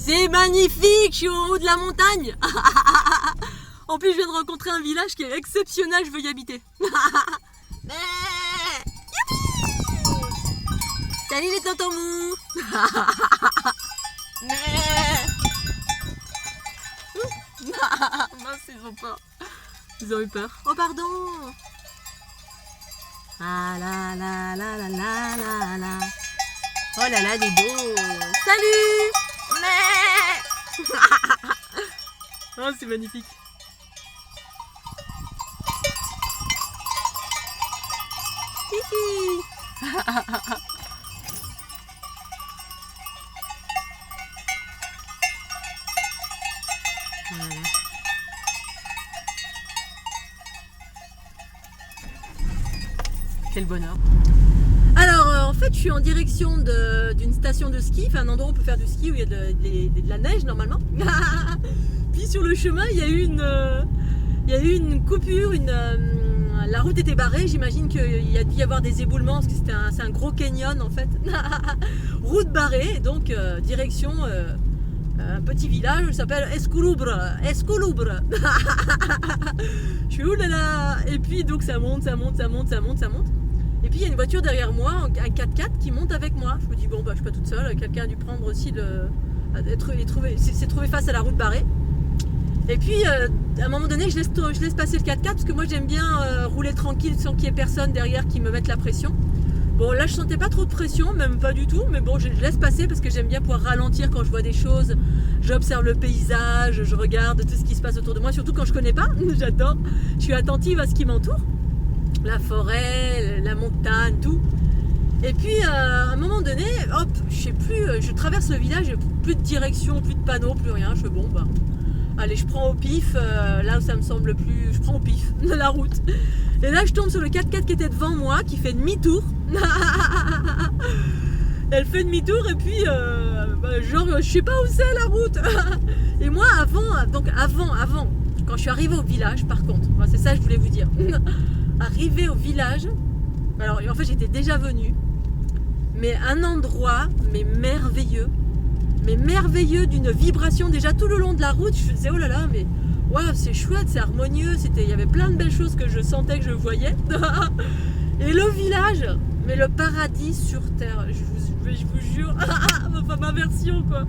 C'est magnifique, je suis au haut de la montagne. En plus, je viens de rencontrer un village qui est exceptionnel, je veux y habiter. Salut les tontons mous. Mince, ils ont peur. Ils ont eu peur. Oh pardon. Ah la la la la la la la. Oh là là, des beaux. Salut. Oh, c'est magnifique. Hihi. Voilà. Quel bonheur. Alors en fait je suis en direction d'une station de ski, enfin un endroit où on peut faire du ski où il y a de la neige normalement. Puis sur le chemin il y a eu une coupure, la route était barrée, j'imagine qu'il y a dû y avoir des éboulements parce que c'est un gros canyon en fait. Route barrée, donc direction un petit village qui s'appelle Esculubre. Je suis oulala. Et puis donc ça monte. Et puis il y a une voiture derrière moi, un 4x4 qui monte avec moi. Je me dis bon bah je suis pas toute seule, quelqu'un a dû prendre aussi s'est trouvé face à la route barrée. Et puis à un moment donné je laisse passer le 4x4 parce que moi j'aime bien rouler tranquille sans qu'il y ait personne derrière qui me mette la pression. Bon là je sentais pas trop de pression, même pas du tout, mais bon je laisse passer parce que j'aime bien pouvoir ralentir quand je vois des choses. J'observe le paysage, je regarde tout ce qui se passe autour de moi, surtout quand je connais pas, j'adore. Je suis attentive à ce qui m'entoure, la forêt, la montagne, tout. Et puis à un moment donné, hop, je sais plus, je traverse le village, plus de direction, plus de panneaux, plus rien. Je fais bon bah, allez je prends au pif, là où ça me semble plus, je prends au pif la route. Et là je tombe sur le 4x4 qui était devant moi, qui fait demi-tour. Elle fait demi-tour et puis genre je sais pas où c'est la route. Et moi avant, quand je suis arrivée au village par contre, c'est ça que je voulais vous dire. Arrivée au village, alors en fait j'étais déjà venue, mais un endroit merveilleux d'une vibration déjà tout le long de la route. Je me disais oh là là mais waouh c'est chouette, c'est harmonieux, il y avait plein de belles choses que je sentais, que je voyais. Et le village, mais le paradis sur terre, je vous jure, ma version quoi.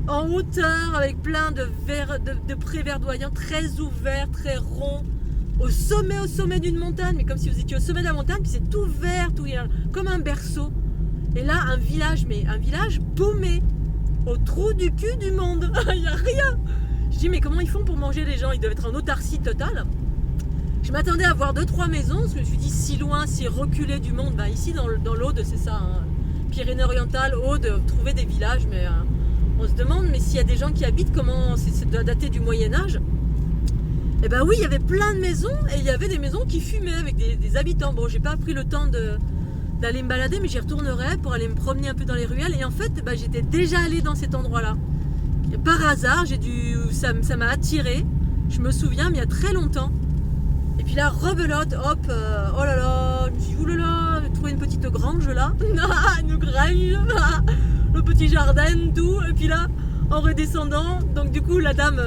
En hauteur, avec plein de prés verdoyants, très ouverts, très ronds, au sommet d'une montagne, mais comme si vous étiez au sommet de la montagne, puis c'est tout vert, comme un berceau. Et là, un village paumé, au trou du cul du monde, il n'y a rien. Je dis mais comment ils font pour manger les gens? Ils doivent être en autarcie totale. Je m'attendais à voir 2-3 maisons, parce que je me suis dit si loin, si reculé du monde, ici dans l'Aude, c'est ça, hein, Pyrénées-Orientales, Aude, trouver des villages, mais on se demande mais s'il y a des gens qui habitent, comment ça doit dater du Moyen-Âge. Et ben oui, il y avait plein de maisons, et il y avait des maisons qui fumaient avec des habitants. Bon, j'ai pas pris le temps d'aller me balader, mais j'y retournerai pour aller me promener un peu dans les ruelles, et en fait, j'étais déjà allée dans cet endroit-là. Et par hasard, ça m'a attiré, je me souviens, mais il y a très longtemps. Et puis là, rebelote, hop, oh là là, je me suis dit, oulala, j'ai trouvé une petite grange là, une grange, le petit jardin, tout, et puis là, en redescendant, donc du coup, la dame,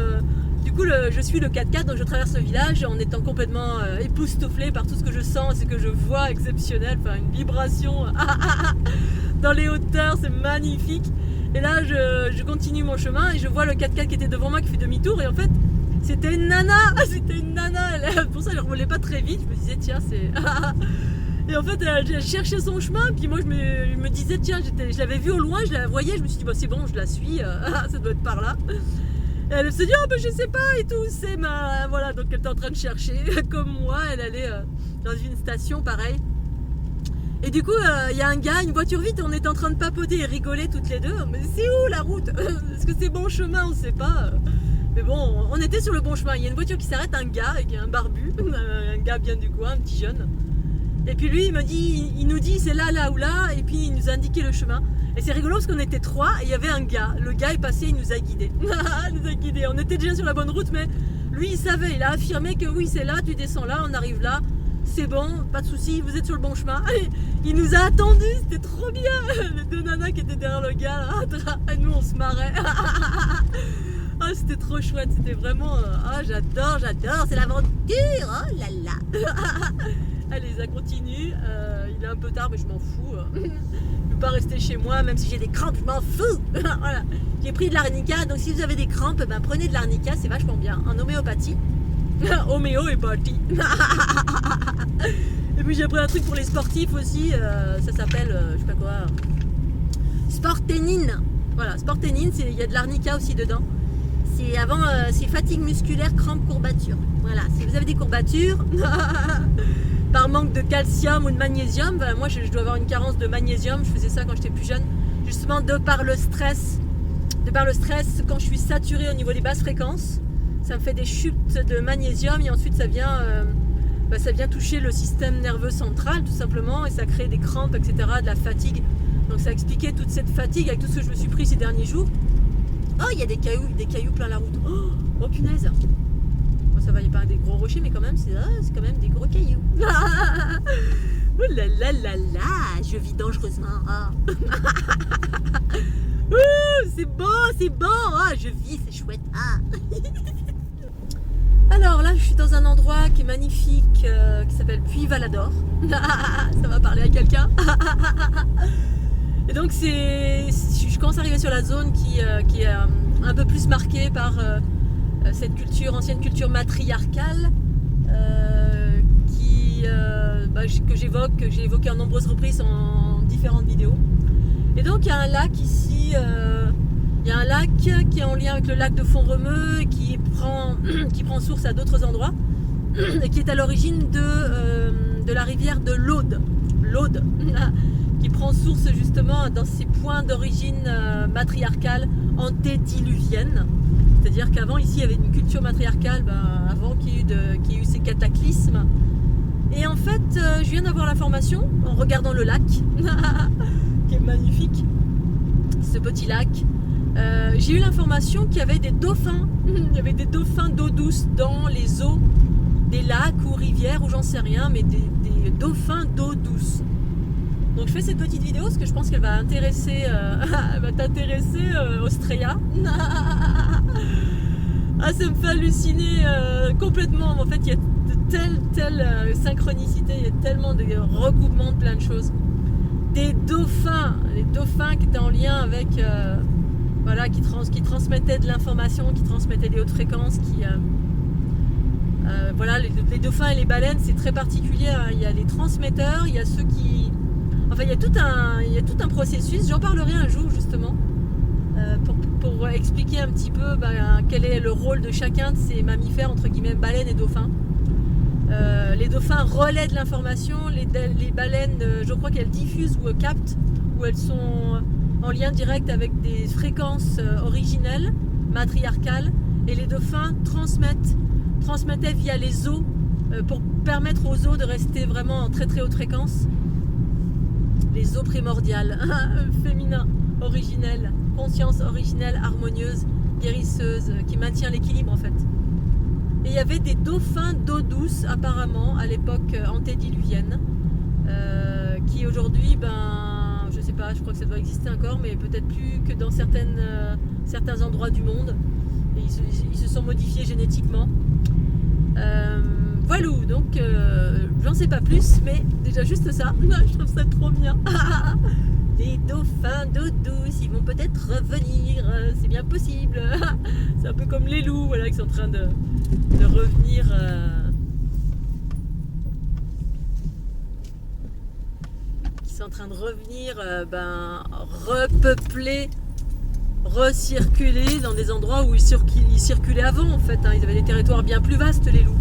je suis le 4x4, donc je traverse le village en étant complètement époustouflée par tout ce que je sens, ce que je vois exceptionnel, enfin une vibration dans les hauteurs, c'est magnifique. Et là, je continue mon chemin et je vois le 4x4 qui était devant moi qui fait demi-tour, et en fait, c'était une nana, pour ça je ne revolais pas très vite, je me disais tiens c'est... Et en fait elle cherchait son chemin, puis moi je me disais tiens, je l'avais vue au loin, je la voyais, je me suis dit c'est bon, je la suis, ça doit être par là. Et elle se dit je sais pas et tout, c'est voilà, donc elle était en train de chercher, comme moi, elle allait dans une station pareil. Et du coup il y a un gars, une voiture vite, on était en train de papoter et rigoler toutes les deux, mais c'est où la route? Est-ce que c'est bon chemin, on sait pas. Mais bon, on était sur le bon chemin. Il y a une voiture qui s'arrête, un gars, un barbu, un gars bien du coin, un petit jeune. Et puis lui, il nous dit c'est là ou là, et puis il nous a indiqué le chemin. Et c'est rigolo parce qu'on était 3 et il y avait un gars. Le gars est passé, il nous a guidés. On était déjà sur la bonne route, mais lui il savait, il a affirmé que oui c'est là, tu descends là, on arrive là. c'est bon, pas de soucis, vous êtes sur le bon chemin. Il nous a attendus, c'était trop bien. Les deux nanas qui étaient derrière le gars, là, nous on se marrait. Ah, c'était trop chouette, c'était vraiment... Ah, j'adore, c'est l'aventure, oh là là. Allez, ça continue, il est un peu tard mais je m'en fous. Je ne peux pas rester chez moi même si j'ai des crampes, je m'en fous. Voilà. J'ai pris de l'arnica, donc si vous avez des crampes, ben, prenez de l'arnica, c'est vachement bien, en homéopathie. Homéo et party. Et puis j'ai pris un truc pour les sportifs aussi, ça s'appelle, je sais pas quoi, Sporténine. Voilà, Sporténine, il y a de l'arnica aussi dedans. C'est fatigue musculaire, crampes, courbatures. Voilà, si vous avez des courbatures, par manque de calcium ou de magnésium, ben moi je dois avoir une carence de magnésium, je faisais ça quand j'étais plus jeune, justement de par le stress, quand je suis saturée au niveau des basses fréquences, ça me fait des chutes de magnésium et ensuite ça vient toucher le système nerveux central tout simplement et ça crée des crampes, etc., de la fatigue. Donc ça expliquait toute cette fatigue avec tout ce que je me suis pris ces derniers jours. Oh, il y a des cailloux plein la route. Oh punaise. Bon, ça va, il n'y a pas des gros rochers, mais quand même, c'est quand même des gros cailloux. Oh là là là là, je vis dangereusement. Oh. C'est bon. Oh, je vis, c'est chouette. Ah. Alors là, je suis dans un endroit qui est magnifique, qui s'appelle Puy-Valador. Ça va parler à quelqu'un. Et donc je commence à arriver sur la zone qui est un peu plus marquée par cette ancienne culture matriarcale que j'ai évoqué en nombreuses reprises en différentes vidéos. Et donc il y a un lac ici, il y a un lac qui est en lien avec le lac de Font-Romeu, qui prend source à d'autres endroits et qui est à l'origine de la rivière de l'Aude. L'Aude qui prend source justement dans ces points d'origine matriarcale antédiluvienne. C'est-à-dire qu'avant ici il y avait une culture matriarcale, avant qu'il y ait eu ces cataclysmes. Et en fait, je viens d'avoir l'information en regardant le lac, qui est magnifique, ce petit lac. J'ai eu l'information qu'il y avait des dauphins. Il y avait des dauphins d'eau douce dans les eaux des lacs ou rivières ou j'en sais rien, mais des dauphins d'eau douce. Donc je fais cette petite vidéo parce que je pense qu'elle va t'intéresser, Australia. Ah, ça me fait halluciner complètement. En fait, il y a de telle synchronicité, il y a tellement de recoupements de plein de choses. Des dauphins, les dauphins qui étaient en lien avec, qui transmettaient de l'information, qui transmettaient des hautes fréquences, les dauphins et les baleines, c'est très particulier. Hein. Il y a les transmetteurs, il y a ceux qui... Enfin, il y a tout un processus. J'en parlerai un jour, justement, pour expliquer un petit peu quel est le rôle de chacun de ces mammifères, entre guillemets, baleines et dauphins. Les dauphins relaient de l'information, les baleines, je crois qu'elles diffusent ou captent, ou elles sont en lien direct avec des fréquences originelles, matriarcales, et les dauphins transmettaient via les eaux pour permettre aux eaux de rester vraiment en très très haute fréquence. Les eaux primordiales, féminin, originel, conscience originelle, harmonieuse, guérisseuse, qui maintient l'équilibre en fait. Et il y avait des dauphins d'eau douce apparemment à l'époque antédiluvienne, qui aujourd'hui, je sais pas, je crois que ça doit exister encore, mais peut-être plus que dans certains endroits du monde. Et ils se sont modifiés génétiquement. Voilà, donc j'en sais pas plus, mais déjà juste ça, je trouve ça trop bien. Les dauphins d'eau douce, ils vont peut-être revenir, c'est bien possible. C'est un peu comme les loups, voilà, qui sont en train de revenir. Qui sont en train de revenir, repeupler, recirculer dans des endroits où ils circulaient avant en fait. Hein. Ils avaient des territoires bien plus vastes, les loups.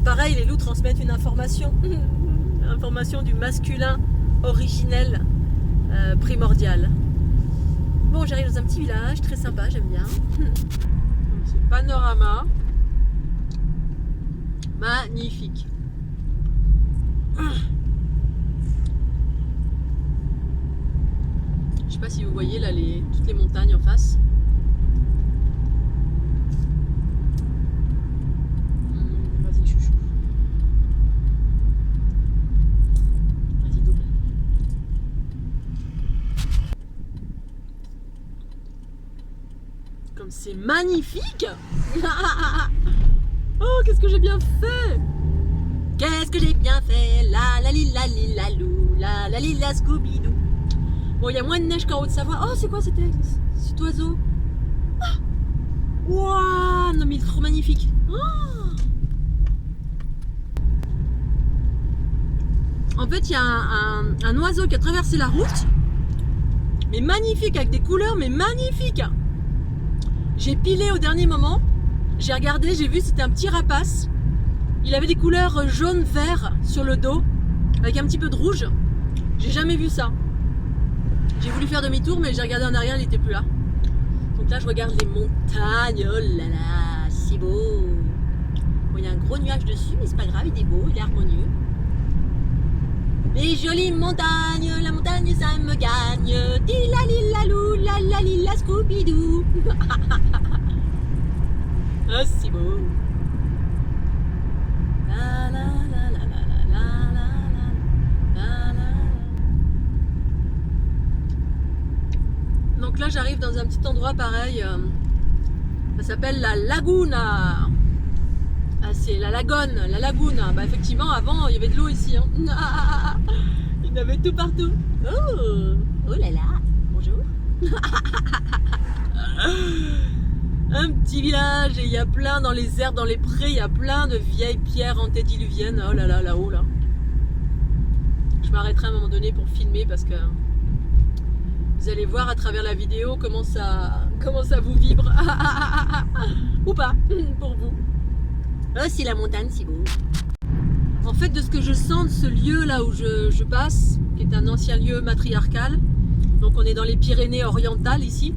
Pareil, les loups transmettent une information, information du masculin originel, primordial. Bon, j'arrive dans un petit village très sympa, j'aime bien. C'est panorama magnifique. Je sais pas si vous voyez là toutes les montagnes en face. C'est magnifique. Oh, qu'est-ce que j'ai bien fait. Qu'est-ce que j'ai bien fait. La la li la li la lou. La la li la Scooby-Doo. Bon, il y a moins de neige qu'en Haute-Savoie. Oh, c'est quoi cet oiseau? Waouh, non mais il est trop magnifique. Oh. En fait, il y a un oiseau qui a traversé la route, mais magnifique, avec des couleurs, mais magnifiques. J'ai pilé au dernier moment, j'ai regardé, j'ai vu, c'était un petit rapace. Il avait des couleurs jaune, vert sur le dos, avec un petit peu de rouge. J'ai jamais vu ça. J'ai voulu faire demi-tour, mais j'ai regardé en arrière, il n'était plus là. Donc là, je regarde les montagnes. Oh là là, c'est beau. Bon, il y a un gros nuage dessus, mais c'est pas grave, il est beau, il est harmonieux. Les jolies montagnes, la montagne, ça me gagne. Dila lila lou, la la lila Scooby-Doo. Ah, c'est beau. La la la la la la la la la. Donc là, j'arrive dans un petit endroit pareil. Ça s'appelle la Laguna. Ah, c'est la Laguna. Bah, effectivement, avant, il y avait de l'eau ici. Hein. Il y en avait tout partout. Oh là là, bonjour. Un petit village et il y a plein dans les herbes, dans les prés, il y a plein de vieilles pierres antédiluviennes. Oh là là, là-haut, là. Je m'arrêterai à un moment donné pour filmer parce que vous allez voir à travers la vidéo comment ça vous vibre. Ou pas, pour vous. Oh, c'est la montagne, c'est beau. En fait, de ce que je sens de ce lieu là où je passe, qui est un ancien lieu matriarcal, donc on est dans les Pyrénées orientales ici.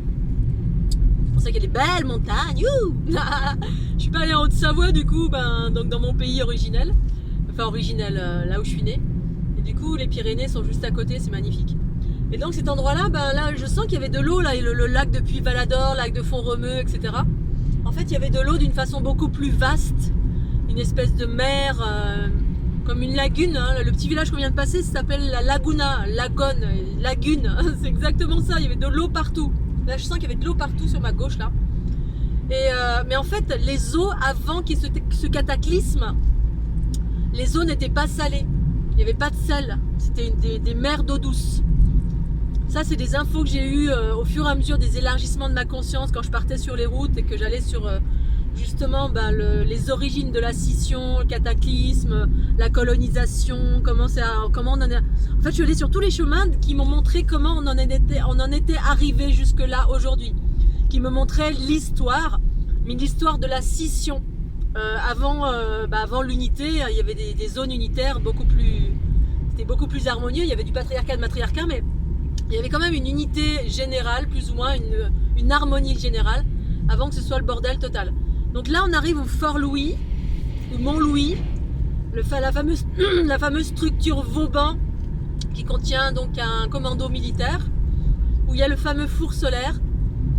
C'est pour ça qu'il y a des belles montagnes. Je suis pas allée en Haute-Savoie du coup, donc dans mon pays originel, enfin originel, là où je suis née. Et du coup, les Pyrénées sont juste à côté, c'est magnifique. Et donc cet endroit-là, là, je sens qu'il y avait de l'eau là, le lac de Puy-Valador, lac de Font-Romeu, etc. En fait, il y avait de l'eau d'une façon beaucoup plus vaste. Une espèce de mer, comme une lagune. Hein. Le petit village qu'on vient de passer, ça s'appelle la Laguna, lagune. C'est exactement ça, il y avait de l'eau partout. Là, je sens qu'il y avait de l'eau partout sur ma gauche, là. Mais en fait, les eaux, avant qu'il y ait ce cataclysme, les eaux n'étaient pas salées. Il n'y avait pas de sel. C'était des mers d'eau douce. Ça, c'est des infos que j'ai eues au fur et à mesure des élargissements de ma conscience quand je partais sur les routes et que j'allais sur... justement les origines de la scission, le cataclysme, la colonisation, comment on en est. En fait, je suis allée sur tous les chemins qui m'ont montré comment on en était arrivé jusque là aujourd'hui, qui me montraient l'histoire, mais l'histoire de la scission. Avant l'unité, il y avait des zones unitaires c'était beaucoup plus harmonieux. Il y avait du patriarcat, de matriarcat, mais il y avait quand même une unité générale, plus ou moins une harmonie générale, avant que ce soit le bordel total. Donc là, on arrive au Fort Louis, ou Mont-Louis, la fameuse structure Vauban qui contient donc un commando militaire, où il y a le fameux four solaire.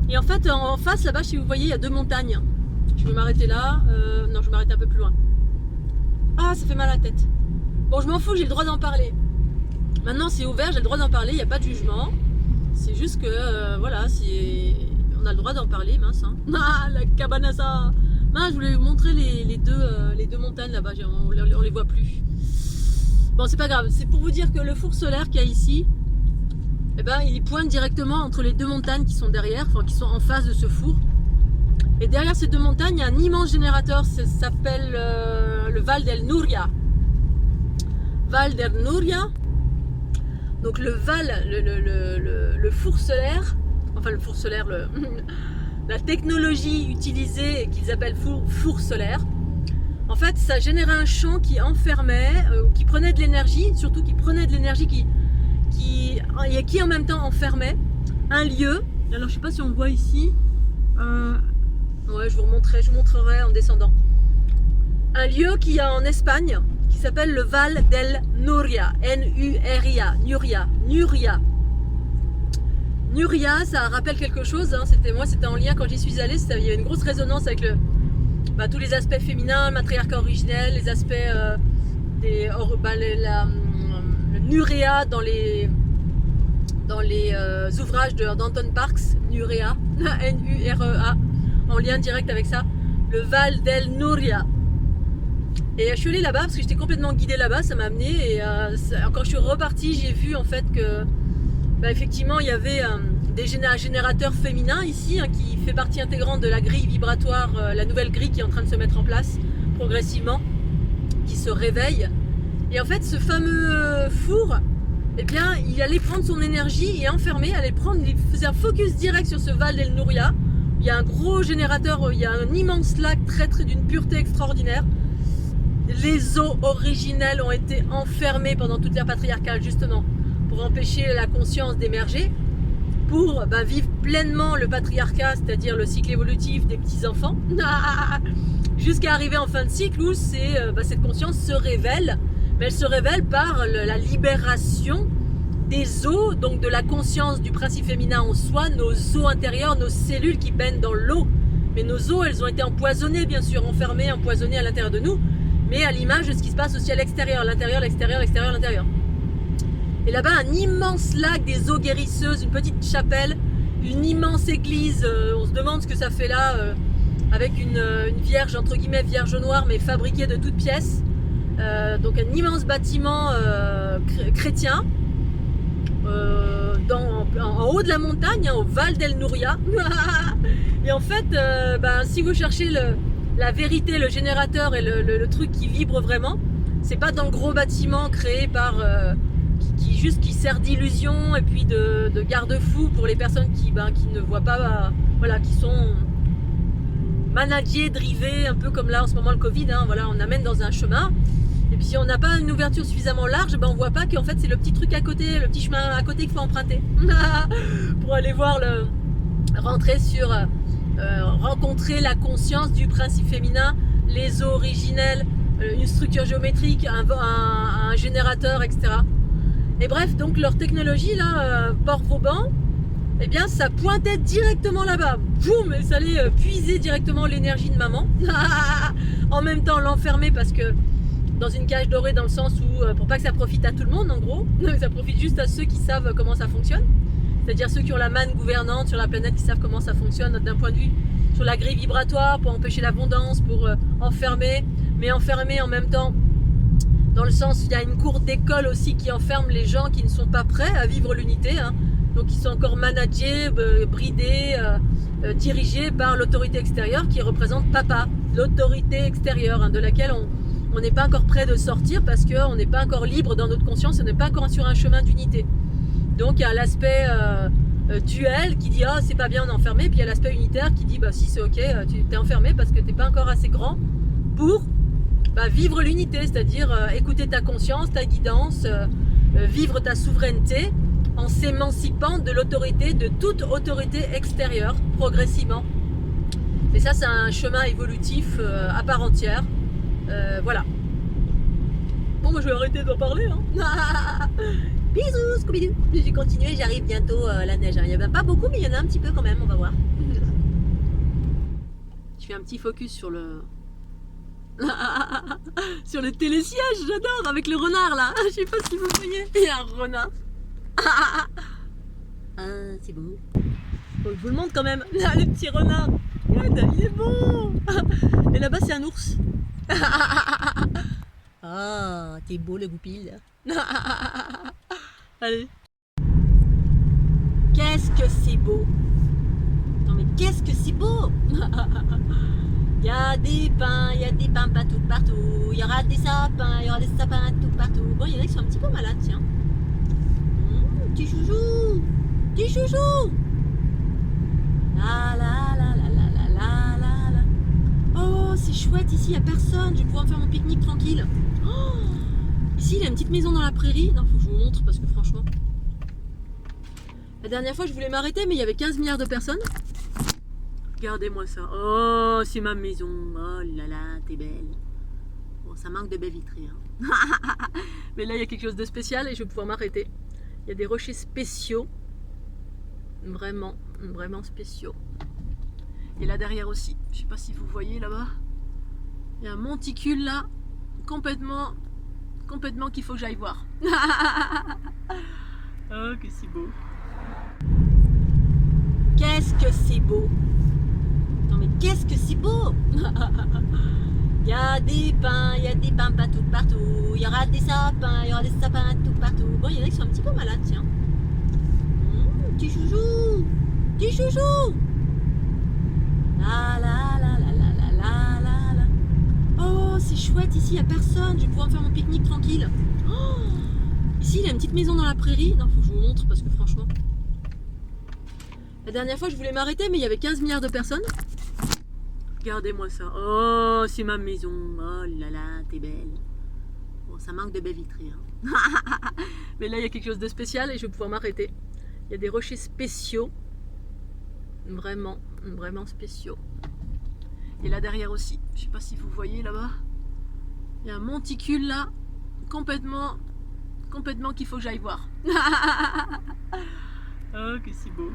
Et en fait, en face, là-bas, si vous voyez, il y a deux montagnes. Je vais m'arrêter là. Non, je vais m'arrêter un peu plus loin. Ah, ça fait mal à la tête. Bon, je m'en fous, j'ai le droit d'en parler. Maintenant, c'est ouvert, j'ai le droit d'en parler, il n'y a pas de jugement. C'est juste que, voilà, on a le droit d'en parler, mince. Hein. Ah, la Cabanassa. Je voulais vous montrer les deux montagnes là-bas, on les voit plus. Bon, c'est pas grave, c'est pour vous dire que le four solaire qu'il y a ici, il pointe directement entre les deux montagnes qui sont derrière, enfin qui sont en face de ce four. Et derrière ces deux montagnes, il y a un immense générateur, ça s'appelle le Val del Núria. Val del Núria. Donc le four solaire, la technologie utilisée qu'ils appellent four solaire, en fait ça générait un champ qui enfermait, qui prenait de l'énergie, surtout qui prenait de l'énergie qui en même temps enfermait un lieu. Alors je sais pas si on voit ici, ouais, je vous montrerai en descendant. Un lieu qui est en Espagne, qui s'appelle le Val del Núria, N-U-R-I-A, Núria, ça rappelle quelque chose, hein. C'était en lien quand j'y suis allée, il y avait une grosse résonance avec tous les aspects féminins, le matriarcat originel, les aspects le Nurea dans les ouvrages d'Anton Parks, Nurea, N-U-R-E-A. en lien direct avec ça, le Val del Núria. Et je suis allée là-bas parce que j'étais complètement guidée là-bas, ça m'a amenée. Et quand je suis repartie, j'ai vu en fait que effectivement il y avait un générateur féminin ici qui fait partie intégrante de la grille vibratoire, la nouvelle grille qui est en train de se mettre en place progressivement, qui se réveille. Et en fait ce fameux four, eh bien il allait prendre son énergie et enfermer, il faisait un focus direct sur ce Val del Núria. Il y a un gros générateur, il y a un immense lac très d'une pureté extraordinaire. Les eaux originelles ont été enfermées pendant toute l'ère patriarcale justement pour empêcher la conscience d'émerger, pour vivre pleinement le patriarcat, c'est-à-dire le cycle évolutif des petits-enfants, jusqu'à arriver en fin de cycle où cette conscience se révèle, mais elle se révèle par la libération des os, donc de la conscience du principe féminin en soi, nos os intérieurs, nos cellules qui baignent dans l'eau. Mais nos os, elles ont été empoisonnées, bien sûr, enfermées, empoisonnées à l'intérieur de nous, mais à l'image de ce qui se passe aussi à l'extérieur, l'intérieur. Et là-bas, un immense lac, des eaux guérisseuses, une petite chapelle, une immense église. On se demande ce que ça fait là, avec une vierge, entre guillemets, vierge noire, mais fabriquée de toutes pièces. Donc un immense bâtiment chrétien, en haut de la montagne, au Val del Núria. Et en fait, si vous cherchez la vérité, le générateur et le truc qui vibre vraiment, c'est pas dans le gros bâtiment créé par qui sert d'illusion et puis de garde-fou pour les personnes qui ne voient pas, qui sont managées, drivées, un peu comme là en ce moment le Covid, on amène dans un chemin. Et puis si on n'a pas une ouverture suffisamment large, on voit pas qu'en fait c'est le petit truc à côté, le petit chemin à côté qu'il faut emprunter pour aller voir rencontrer la conscience du principe féminin, les eaux originelles, une structure géométrique, un générateur, etc. Et bref, donc leur technologie là, Port-Vauban, eh bien ça pointait directement là-bas. Boum, et ça allait puiser directement l'énergie de maman. En même temps l'enfermer parce que dans une cage dorée, dans le sens où, pour pas que ça profite à tout le monde en gros, ça profite juste à ceux qui savent comment ça fonctionne, c'est-à-dire ceux qui ont la manne gouvernante sur la planète, qui savent comment ça fonctionne d'un point de vue sur la grille vibratoire, pour empêcher l'abondance, pour enfermer, mais enfermer en même temps, dans le sens où il y a une cour d'école aussi qui enferme les gens qui ne sont pas prêts à vivre l'unité, donc ils sont encore managés, bridés, dirigés par l'autorité extérieure qui représente papa, l'autorité extérieure, de laquelle on n'est pas encore prêt de sortir parce qu'on n'est pas encore libre dans notre conscience, on n'est pas encore sur un chemin d'unité. Donc il y a l'aspect duel qui dit c'est pas bien, on est enfermé, puis il y a l'aspect unitaire qui dit si c'est ok, tu t'es enfermé parce que t'es pas encore assez grand pour vivre l'unité, c'est-à-dire écouter ta conscience, ta guidance, vivre ta souveraineté en s'émancipant de l'autorité, de toute autorité extérieure progressivement. Et ça c'est un chemin évolutif à part entière. Voilà. Bon, je vais arrêter d'en parler. Bisous, Scooby-Doo. Je vais continuer, j'arrive bientôt la neige. Il n'y en a pas beaucoup, mais il y en a un petit peu quand même, on va voir. Je fais un petit focus sur le... sur le télésiège, j'adore, avec le renard là. Je sais pas si vous voyez, il y a un renard. C'est beau. Bon, je vous le montre quand même. Là, le petit renard. Il est beau. Et là-bas, c'est un ours. T'es beau le goupil. Allez. Qu'est-ce que c'est beau. Non mais qu'est-ce que c'est beau. Il y a des pins partout. Il y aura des sapins tout partout. Bon, il y en a qui sont un petit peu malades, tiens. Petit chouchou. Petit chouchou. La la la la la la la la la. Oh, c'est chouette ici, il n'y a personne. Je vais pouvoir me faire mon pique-nique tranquille. Oh, ici, il y a une petite maison dans la prairie. Non, faut que je vous montre parce que franchement... La dernière fois, je voulais m'arrêter, mais il y avait 15 milliards de personnes. Regardez-moi ça. Oh, c'est ma maison. Oh là là, t'es belle. Bon, ça manque de baies vitrées. Mais là, il y a quelque chose de spécial et je vais pouvoir m'arrêter. Il y a des rochers spéciaux. Vraiment, vraiment spéciaux. Et là derrière aussi, je sais pas si vous voyez là-bas, il y a un monticule là, complètement qu'il faut que j'aille voir. Oh, que c'est beau. Qu'est-ce que c'est beau. Non mais qu'est-ce que c'est beau. Il y a des pins partout. Il y aura des sapins tout partout. Bon, il y en a qui sont un petit peu malades, tiens. Petit chouchou. Petit chouchou. La la la la la la la la la. Oh, c'est chouette ici, il n'y a personne. Je vais pouvoir me faire mon pique-nique tranquille. Oh, ici, il y a une petite maison dans la prairie. Non, faut que je vous montre parce que franchement... La dernière fois, je voulais m'arrêter, mais il y avait 15 milliards de personnes. Regardez-moi ça. Oh, c'est ma maison. Oh là là, t'es belle. Bon, ça manque de baies vitrées. Hein. Mais là, il y a quelque chose de spécial et je vais pouvoir m'arrêter. Il y a des rochers spéciaux. Vraiment, vraiment spéciaux. Et là derrière aussi. Je sais pas si vous voyez là-bas. Il y a un monticule là. Complètement qu'il faut que j'aille voir. Oh, que c'est beau.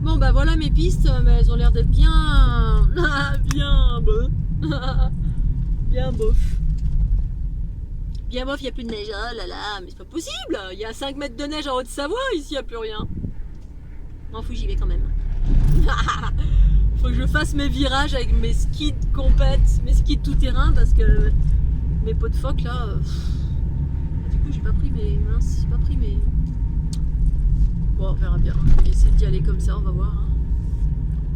Bon bah voilà mes pistes, mais elles ont l'air d'être bien bof. Bien bof. Bien bof, il n'y a plus de neige. Oh là là, mais c'est pas possible. Il y a 5 mètres de neige en Haute-Savoie, ici il n'y a plus rien. Non, faut que j'y vais quand même. Faut que je fasse mes virages avec mes skis de compète, mes skis de tout terrain parce que mes pots de phoque là. Du coup j'ai pas pris mes. Mince, j'ai pas pris mes. Bon, on verra bien. Je vais essayer d'y aller comme ça, on va voir.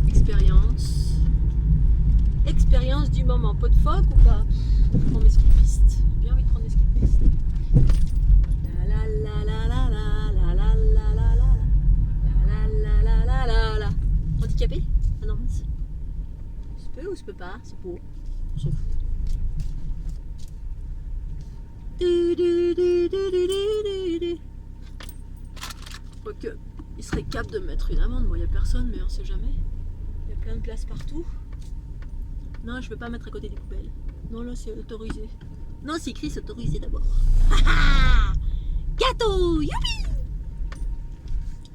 Expérience. Expérience du moment. Pot de phoque ou pas? Je prends mes skis de piste. J'ai bien envie de prendre des skis de piste. La la la la la la la la la la la la la la la. Handicapé? Ah non, mince. Je peux ou je peux pas? C'est beau. On s'en fout. Quoique, il serait capable de mettre une amende. Moi, il n'y a personne, mais on sait jamais. Il y a plein de places partout. Non, je ne veux pas mettre à côté des poubelles. Non, là, c'est autorisé. Non, c'est écrit, c'est autorisé d'abord. Gâteau! Youpi!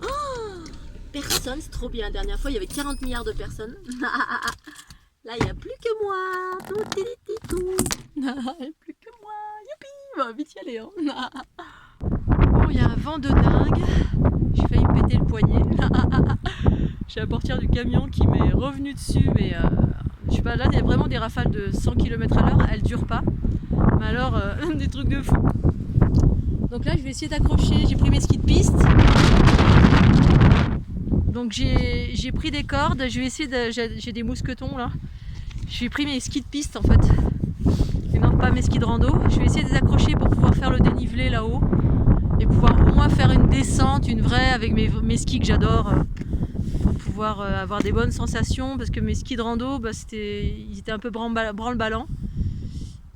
Oh, personne, c'est trop bien. La dernière fois, il y avait 40 milliards de personnes. Là, il n'y a plus que moi. Tout. Il n'y a plus que moi. Youpi! On va vite y aller. Hein. Bon, il y a un vent de dingue. J'ai failli me péter le poignet. J'ai la portière du camion qui m'est revenue dessus, mais je sais pas, là il y a vraiment des rafales de 100 km/h, elles durent pas. Mais alors, des trucs de fou. Donc là je vais essayer d'accrocher, j'ai pris mes skis de piste. Donc j'ai pris des cordes, je vais essayer j'ai des mousquetons là. J'ai pris mes skis de piste en fait. Et non pas mes skis de rando. Je vais essayer de les accrocher pour pouvoir faire le dénivelé là-haut. Et pouvoir au moins faire une descente, une vraie, avec mes skis que j'adore, pour pouvoir avoir des bonnes sensations, parce que mes skis de rando, bah, ils étaient un peu branle-ballant.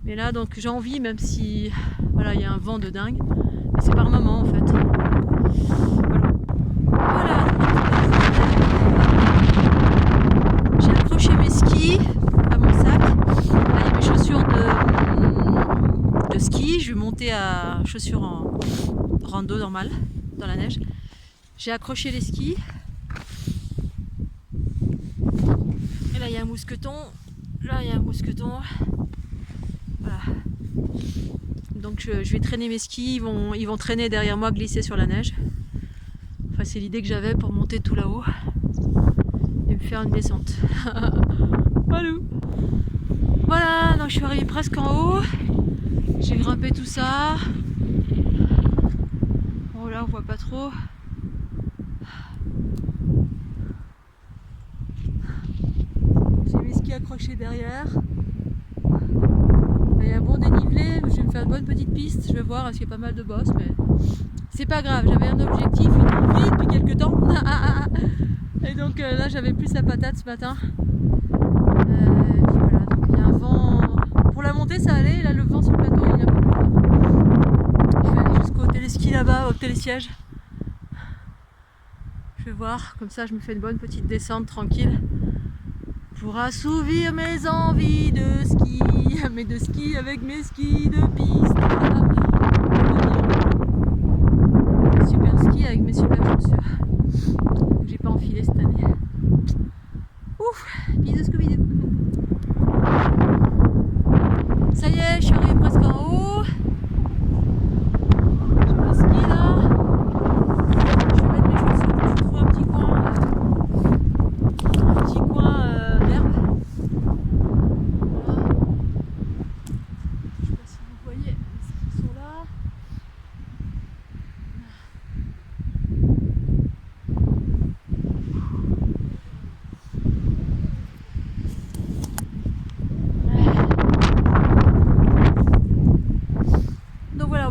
Mais là, donc j'ai envie, même si voilà, il y a un vent de dingue, mais c'est par moment en fait. Voilà. J'ai accroché mes skis à mon sac. Là, il y a mes chaussures de ski. Je vais monter à chaussures en rando normal dans la neige. J'ai accroché les skis et là il y a un mousqueton, là il y a un mousqueton, voilà. Donc je vais traîner mes skis, ils vont traîner derrière moi, glisser sur la neige. Enfin c'est l'idée que j'avais pour monter tout là-haut et me faire une descente. Voilà, donc je suis arrivée presque en haut, j'ai grimpé tout ça. Là on voit pas trop. J'ai mes skis accrochés derrière. Il y a un bon dénivelé, je vais me faire une bonne petite piste, je vais voir, parce qu'il y a pas mal de bosses, mais c'est pas grave, j'avais un objectif, une envie depuis quelques temps. Et donc là j'avais plus la patate ce matin. Et puis voilà, donc il y a un vent. Pour la montée ça allait, là le vent sur le plateau il est un peu plus fort. Je vais aller jusqu'au téléski là-bas, au télésiège. Je vais voir, comme ça je me fais une bonne petite descente tranquille pour assouvir mes envies de ski, mais de ski avec mes skis de piste. Super ski avec mes super chaussures que j'ai pas enfilé cette année. Ouf, bisous Scooby-Doo. Ça y est, je suis arrivée presque en haut.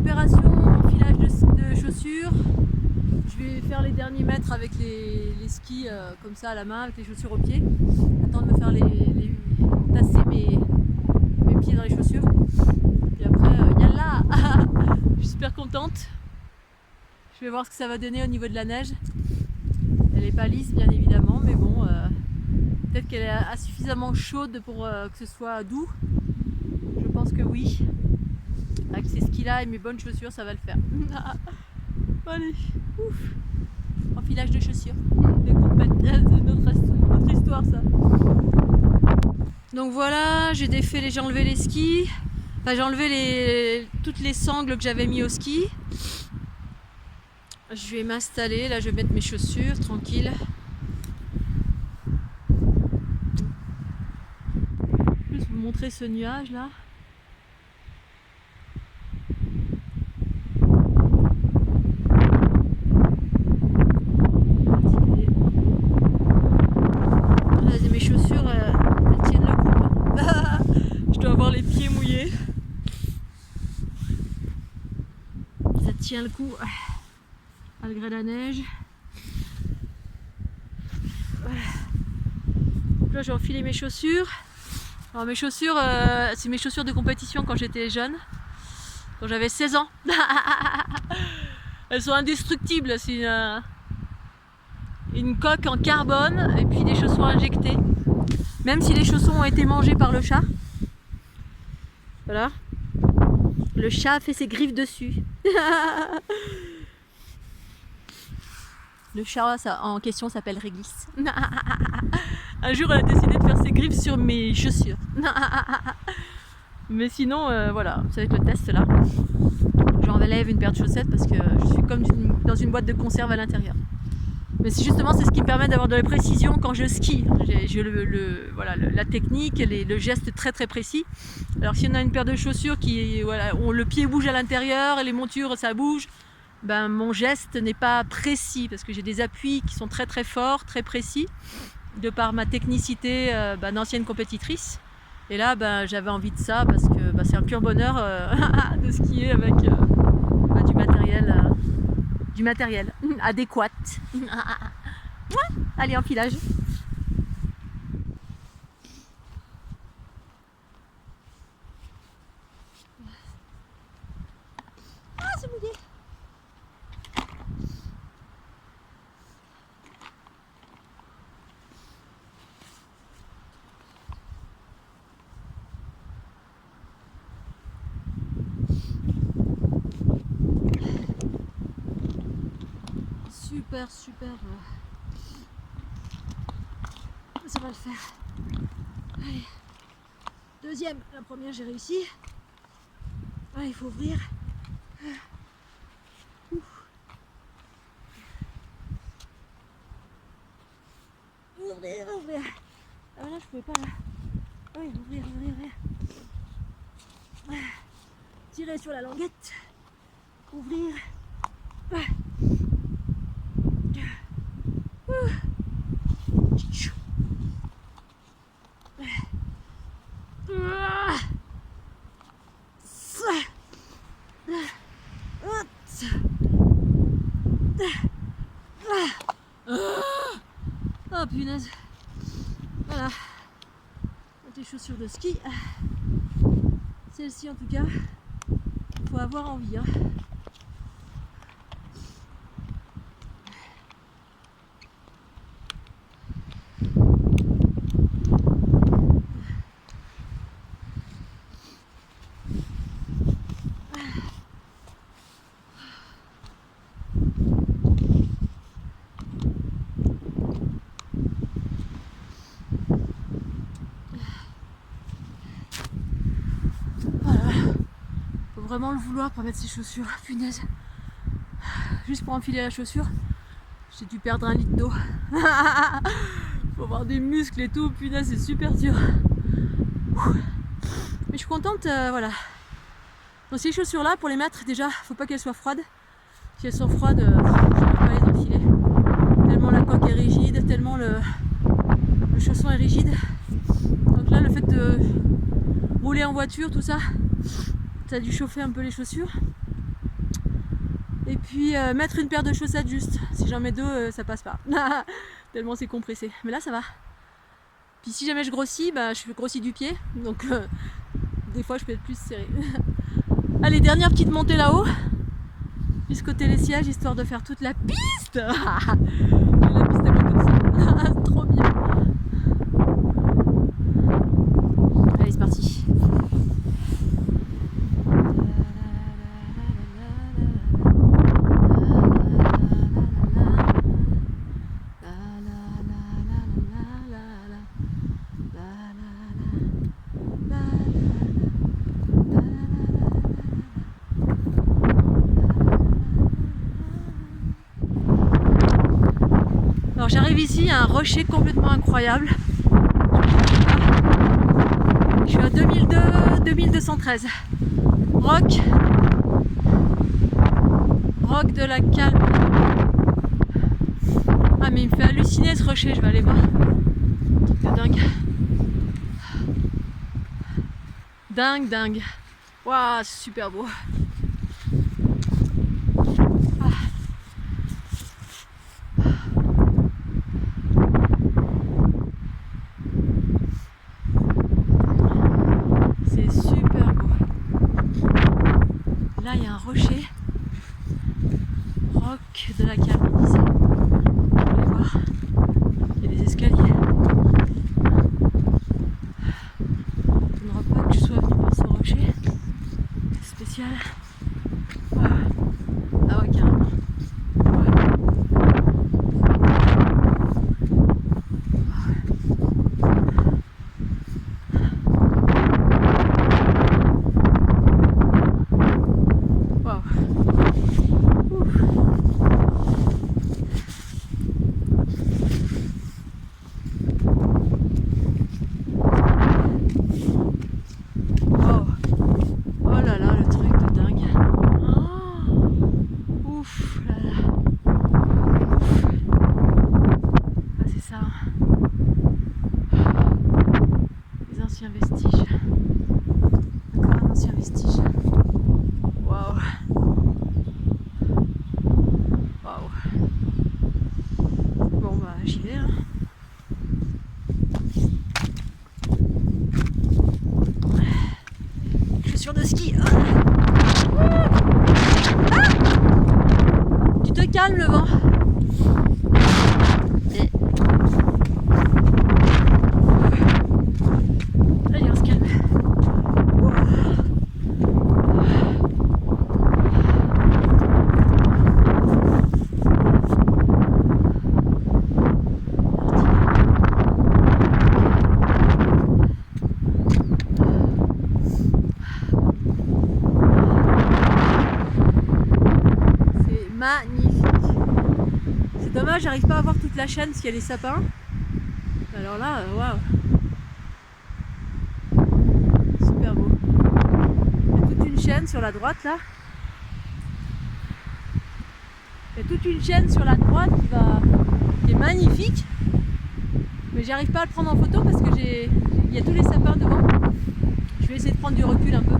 opération, enfilage de chaussures. Je vais faire les derniers mètres avec les skis comme ça à la main, avec les chaussures aux pieds. Attendre de me faire tasser mes pieds dans les chaussures. Et après, yallah. Je suis super contente. Je vais voir ce que ça va donner au niveau de la neige. Elle n'est pas lisse bien évidemment, mais bon, peut-être qu'elle est suffisamment chaude pour que ce soit doux. Je pense que oui. Avec ces skis là et mes bonnes chaussures, ça va le faire. Allez, ouf. Enfilage de chaussures, de compète, c'est notre histoire ça. Donc voilà, j'ai enlevé les skis. Enfin, j'ai enlevé toutes les sangles que j'avais mis au ski. Je vais m'installer, là je vais mettre mes chaussures, tranquille. Juste vous montrer ce nuage là. Mes chaussures, elles tiennent le coup. Je dois avoir les pieds mouillés. Ça tient le coup. Malgré la neige. Donc là j'ai enfilé mes chaussures. Alors mes chaussures, c'est mes chaussures de compétition quand j'étais jeune, quand j'avais 16 ans. Elles sont indestructibles, c'est une coque en carbone et puis des chaussons injectés. Même si les chaussons ont été mangés par le chat. Voilà. Le chat a fait ses griffes dessus. Le chat en question s'appelle Réglisse. Un jour, elle a décidé de faire ses griffes sur mes chaussures. Mais sinon, voilà, ça va être le test là. J'enlève une paire de chaussettes parce que je suis comme dans une boîte de conserve à l'intérieur. Mais justement, c'est ce qui me permet d'avoir de la précision quand je skie. J'ai voilà, la technique, le geste très très précis. Alors si on a une paire de chaussures qui, voilà, le pied bouge à l'intérieur et les montures ça bouge, ben, mon geste n'est pas précis parce que j'ai des appuis qui sont très très forts, très précis, de par ma technicité d'ancienne compétitrice. Et là, ben, j'avais envie de ça parce que c'est un pur bonheur de skier avec du matériel adéquat. Ouais, allez, enfilage. Ah, c'est mouillé. Super, ça va le faire. Allez, deuxième, la première j'ai réussi. Allez, il faut ouvrir. Ouvrir. Ah là je pouvais pas là. Oui, ouvrir. Tirer sur la languette. Ouvrir. Oh punaise. Voilà. Des chaussures de ski. Celle-ci en tout cas, faut avoir envie. Hein. Vraiment le vouloir pour mettre ses chaussures, punaise. Juste pour enfiler la chaussure, j'ai dû perdre 1 litre d'eau. Faut avoir des muscles et tout, punaise, c'est super dur. Mais je suis contente, voilà. Donc ces chaussures là, pour les mettre, déjà, faut pas qu'elles soient froides. Si elles sont froides, je ne peux pas les enfiler. Tellement la coque est rigide, tellement le chausson est rigide. Donc là, le fait de rouler en voiture, tout ça, ça a dû chauffer un peu les chaussures. Et puis mettre une paire de chaussettes juste. Si j'en mets deux, ça passe pas. Tellement c'est compressé. Mais là ça va. Puis si jamais je grossis, bah, je grossis du pied. Donc des fois je peux être plus serré. Allez, dernière petite montée là-haut. Jusqu'au télésiège, histoire de faire toute la piste. La piste à moi toute seule. Trop bien. Allez, c'est parti. Alors j'arrive ici à un rocher complètement incroyable. Je suis à 2213. Roc de la Calme. Ah mais il me fait halluciner ce rocher, je vais aller voir. Truc de dingue. Dingue. Waouh, c'est super beau. Là, il y a un rocher, roc de la Calme ici. Vous allez voir, il y a des escaliers. Je ne crois pas que je sois venu voir ce rocher. C'est spécial. Ah ouais, carrément. Vestige. Encore un ancien vestige. Waouh. Waouh. Bon bah j'y vais. Hein. Chaussures de ski. Ah. Tu te calmes le vent. Magnifique. C'est dommage, j'arrive pas à voir toute la chaîne s'il y a les sapins. Alors là, waouh. Super beau. Il y a toute une chaîne sur la droite là. Il y a toute une chaîne sur la droite qui est magnifique. Mais j'arrive pas à le prendre en photo parce que il y a tous les sapins devant. Je vais essayer de prendre du recul un peu.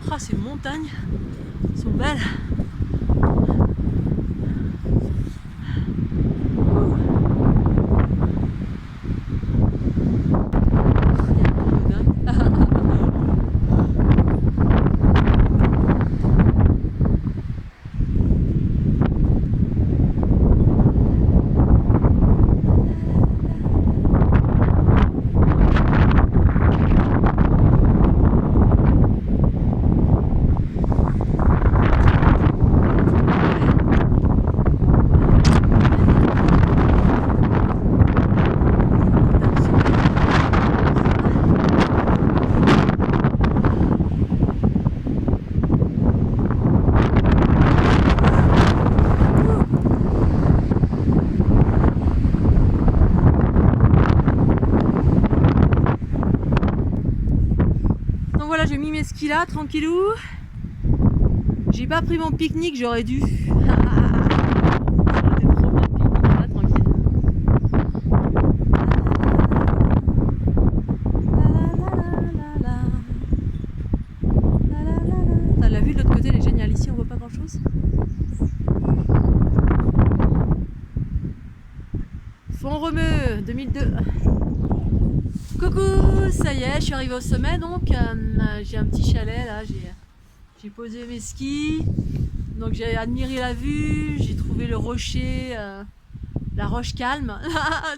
Oh, ces montagnes sont belles. ski là, tranquillou. J'ai pas pris mon pique-nique, j'aurais dû. Ça aurait été trop bien de pique-nique là, tranquille. La vue de l'autre côté elle est géniale, ici on voit pas grand chose. Font-Romeu 2002. Coucou, ça y est, je suis arrivée au sommet donc j'ai un petit chalet là, j'ai posé mes skis, donc j'ai admiré la vue, j'ai trouvé le rocher, la roche calme.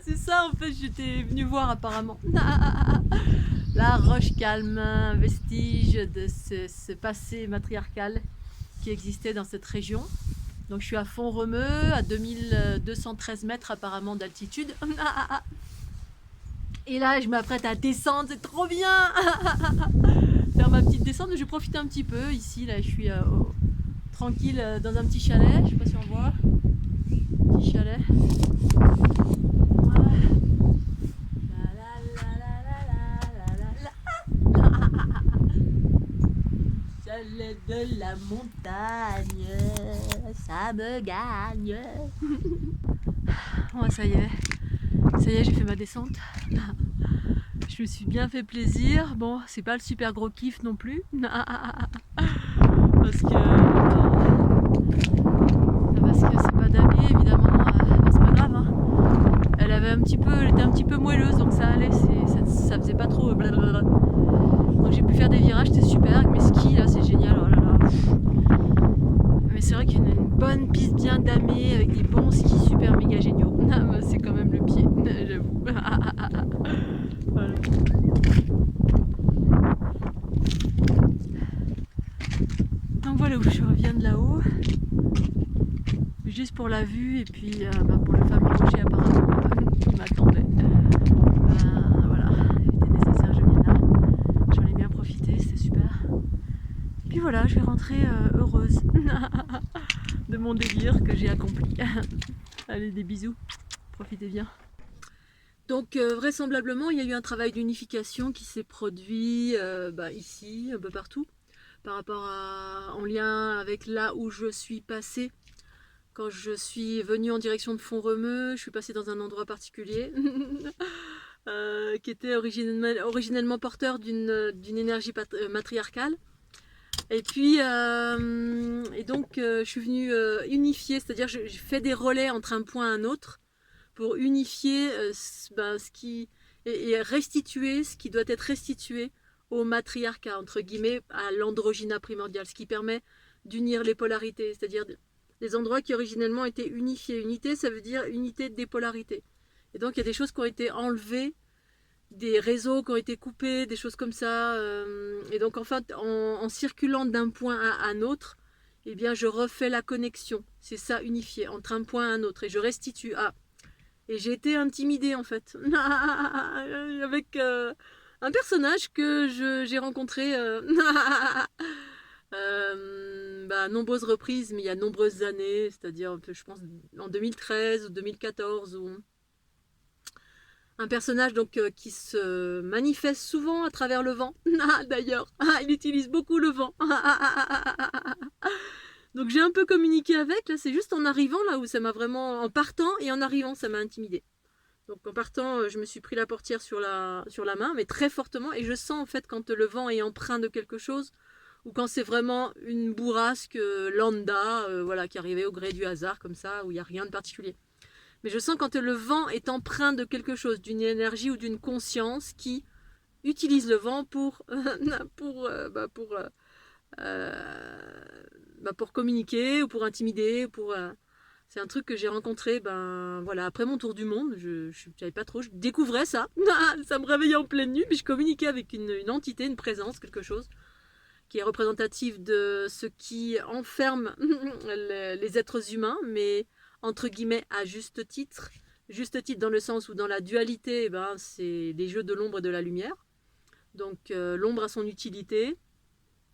C'est ça en fait, j'étais venue voir apparemment. La roche calme, un vestige de ce passé matriarcal qui existait dans cette région. Donc je suis à Font-Romeu, à 2213 mètres apparemment d'altitude. Et là je m'apprête à descendre, c'est trop bien. Faire ma petite descente, mais je vais profiter un petit peu. Ici là je suis tranquille dans un petit chalet, je sais pas si on voit. Petit chalet. Voilà. Chalet de la montagne, ça me gagne. Ouais, ça y est, j'ai fait ma descente. Je me suis bien fait plaisir. Bon, c'est pas le super gros kiff non plus. Parce que c'est pas damé évidemment. C'est pas grave. Hein. Elle était un petit peu moelleuse donc ça allait. Ça faisait pas trop blablabla. Donc j'ai pu faire des virages, c'était super. Avec mes skis là, c'est génial. Oh là là. Mais c'est vrai qu'il y a une bonne piste bien damée avec des bons skis super méga géniaux. C'est quand même le pied, j'avoue. Voilà. Donc voilà où je reviens de là-haut. Juste pour la vue et puis pour le fameux rocher apparemment qui m'attendait. Voilà, il était nécessaire, je viens là. J'en ai bien profité, c'était super. Puis voilà, je vais rentrer heureuse de mon délire que j'ai accompli. Allez, des bisous, profitez bien. Donc vraisemblablement, il y a eu un travail d'unification qui s'est produit ici, un peu partout, par rapport en lien avec là où je suis passée. Quand je suis venue en direction de Font-Romeu, je suis passée dans un endroit particulier qui était originellement porteur d'une énergie matriarcale. Et puis, je suis venue unifier, c'est-à-dire j'ai fait des relais entre un point et un autre pour unifier ce qui et restituer ce qui doit être restitué au matriarcat, entre guillemets, à l'androgyna primordial, ce qui permet d'unir les polarités, c'est-à-dire des endroits qui originellement étaient unifiés. Unité, ça veut dire unité des polarités. Et donc il y a des choses qui ont été enlevées, des réseaux qui ont été coupés, des choses comme ça. Et donc en fait, en circulant d'un point à un autre, eh bien je refais la connexion. C'est ça, unifié, entre un point et un autre. Et je restitue. Et j'ai été intimidée en fait, avec un personnage que j'ai rencontré à nombreuses reprises, mais il y a nombreuses années, c'est-à-dire je pense en 2013 ou 2014, ou un personnage donc qui se manifeste souvent à travers le vent. D'ailleurs, il utilise beaucoup le vent. Donc j'ai un peu communiqué avec, là c'est juste en arrivant là où ça m'a vraiment, en partant et en arrivant ça m'a intimidée. Donc en partant je me suis pris la portière sur la main, mais très fortement, et je sens en fait quand le vent est empreint de quelque chose, ou quand c'est vraiment une bourrasque lambda, qui arrivait au gré du hasard comme ça, où il n'y a rien de particulier. Mais je sens quand le vent est empreint de quelque chose, d'une énergie ou d'une conscience qui utilise le vent pour communiquer ou pour intimider, c'est un truc que j'ai rencontré après mon tour du monde. Je savais pas trop, je découvrais ça. Ça me réveillait en pleine nuit, mais je communiquais avec une entité, une présence, quelque chose qui est représentative de ce qui enferme les êtres humains, mais entre guillemets à juste titre dans le sens où dans la dualité, c'est les jeux de l'ombre et de la lumière. Donc l'ombre a son utilité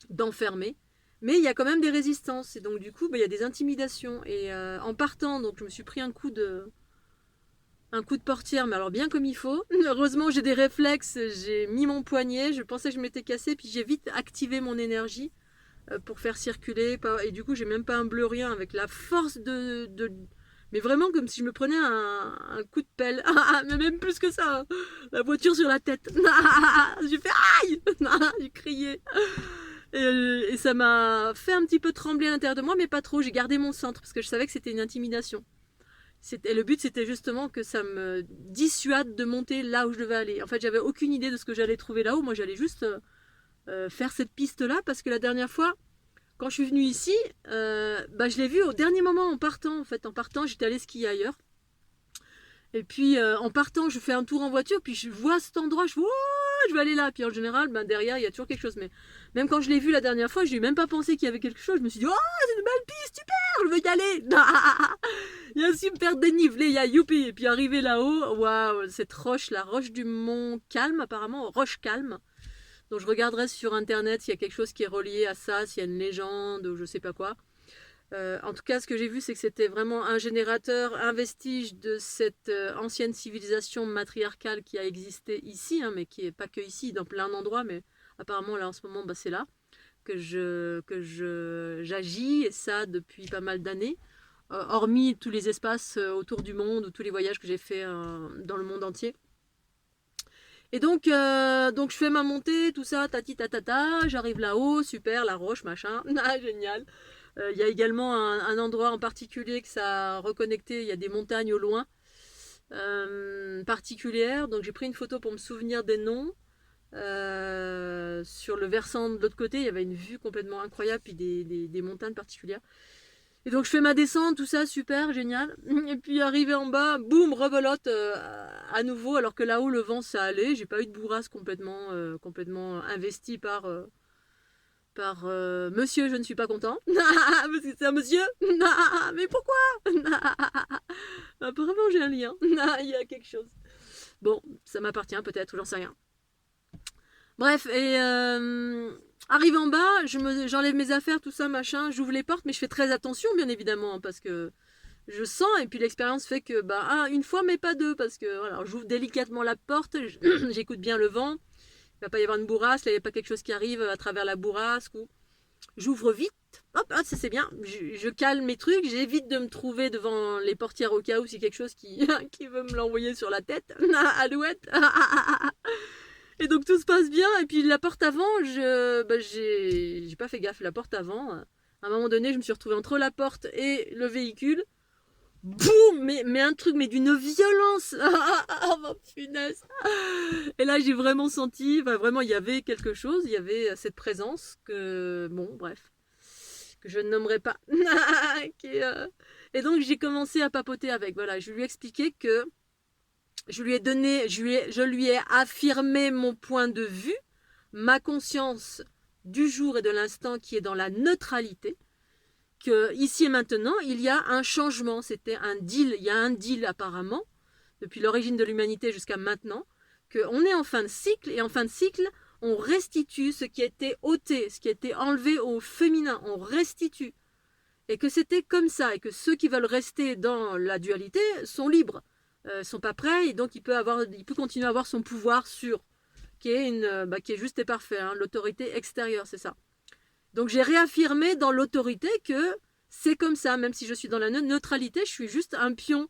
d'enfermer, mais il y a quand même des résistances, et donc du coup il y a des intimidations, et en partant, donc je me suis pris un coup de un coup de portière, mais alors bien comme il faut. Heureusement, j'ai des réflexes, j'ai mis mon poignet, je pensais que je m'étais cassé, puis j'ai vite activé mon énergie pour faire circuler. Et du coup, j'ai même pas un bleu, rien, avec la force mais vraiment comme si je me prenais un coup de pelle. Mais même plus que ça. Hein. La voiture sur la tête. J'ai fait aïe. J'ai crié. Et ça m'a fait un petit peu trembler à l'intérieur de moi, mais pas trop. J'ai gardé mon centre parce que je savais que c'était une intimidation. Le but, c'était justement que ça me dissuade de monter là où je devais aller. En fait, j'avais aucune idée de ce que j'allais trouver là-haut. Moi, j'allais juste faire cette piste-là parce que la dernière fois, quand je suis venue ici, je l'ai vu au dernier moment en partant. En fait, en partant, j'étais allée skier ailleurs. Et puis, en partant, je fais un tour en voiture, puis je vois cet endroit, je vais aller là. Puis en général, derrière, il y a toujours quelque chose. Mais même quand je l'ai vu la dernière fois, je n'ai même pas pensé qu'il y avait quelque chose. Je me suis dit, oh, c'est une belle piste, super, je veux y aller. Il y a un super dénivelé, il y a youpi. Et puis arrivé là-haut, waouh, cette roche, la roche du mont Calme, apparemment, roche Calme. Donc je regarderai sur internet s'il y a quelque chose qui est relié à ça, s'il y a une légende ou je sais pas quoi. En tout cas, ce que j'ai vu, c'est que c'était vraiment un générateur, un vestige de cette ancienne civilisation matriarcale qui a existé ici, hein, mais qui n'est pas que ici, dans plein d'endroits, mais apparemment là en ce moment, c'est là que j'agis, et ça depuis pas mal d'années, hormis tous les espaces autour du monde ou tous les voyages que j'ai fait dans le monde entier. Et donc je fais ma montée, tout ça, tati tatata, j'arrive là-haut, super, la roche, machin, génial. Il y a également un endroit en particulier que ça a reconnecté, il y a des montagnes au loin particulières, donc j'ai pris une photo pour me souvenir des noms. Sur le versant de l'autre côté, il y avait une vue complètement incroyable, puis des montagnes particulières. Et donc je fais ma descente, tout ça, super, génial. Et puis arrivé en bas, boum, rebelote à nouveau, alors que là-haut le vent ça allait. J'ai pas eu de bourrasque complètement investi par monsieur, je ne suis pas content. Parce que c'est un monsieur. Mais pourquoi? Apparemment j'ai un lien. Il y a quelque chose. Bon, ça m'appartient peut-être, j'en sais rien. Bref, et arrive en bas, j'enlève mes affaires, tout ça, machin, j'ouvre les portes, mais je fais très attention, bien évidemment, parce que je sens, et puis l'expérience fait que, une fois, mais pas deux, parce que, voilà, j'ouvre délicatement la porte, j'écoute bien le vent, il va pas y avoir une bourrasque, là, il n'y a pas quelque chose qui arrive à travers la bourrasque, ou j'ouvre vite, hop, ça c'est bien, je calme mes trucs, j'évite de me trouver devant les portières au cas où c'est quelque chose qui veut me l'envoyer sur la tête, alouette. Et donc tout se passe bien, et puis la porte avant, j'ai pas fait gaffe, la porte avant, à un moment donné, je me suis retrouvée entre la porte et le véhicule, boum, mais un truc, mais d'une violence, punaise. Et là j'ai vraiment senti, vraiment il y avait quelque chose, il y avait cette présence que, bon bref, que je ne nommerai pas. Et donc j'ai commencé à papoter avec, voilà, je lui ai expliqué que je lui ai affirmé mon point de vue, ma conscience du jour et de l'instant qui est dans la neutralité, que ici et maintenant, il y a un changement, c'était un deal, il y a un deal apparemment, depuis l'origine de l'humanité jusqu'à maintenant, qu'on est en fin de cycle, et en fin de cycle, on restitue ce qui a été ôté, ce qui a été enlevé au féminin, on restitue. Et que c'était comme ça, et que ceux qui veulent rester dans la dualité sont libres. Sont pas prêts, et donc il peut continuer à avoir son pouvoir sur, qui est juste et parfait, hein, l'autorité extérieure, c'est ça. Donc j'ai réaffirmé dans l'autorité que c'est comme ça, même si je suis dans la neutralité, je suis juste un pion,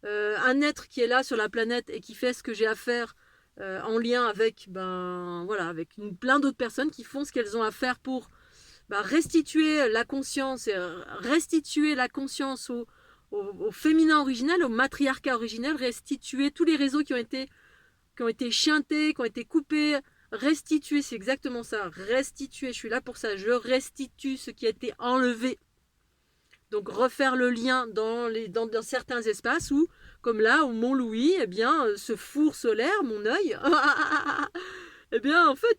un être qui est là sur la planète et qui fait ce que j'ai à faire en lien avec, avec plein d'autres personnes qui font ce qu'elles ont à faire pour restituer la conscience, restituer la conscience au féminin originel, au matriarcat originel, restituer tous les réseaux qui ont été chantés, qui ont été coupés, restituer, c'est exactement ça, restituer, je suis là pour ça, je restitue ce qui a été enlevé. Donc refaire le lien dans certains espaces où, comme là, au Mont-Louis, ce four solaire, mon œil, en fait,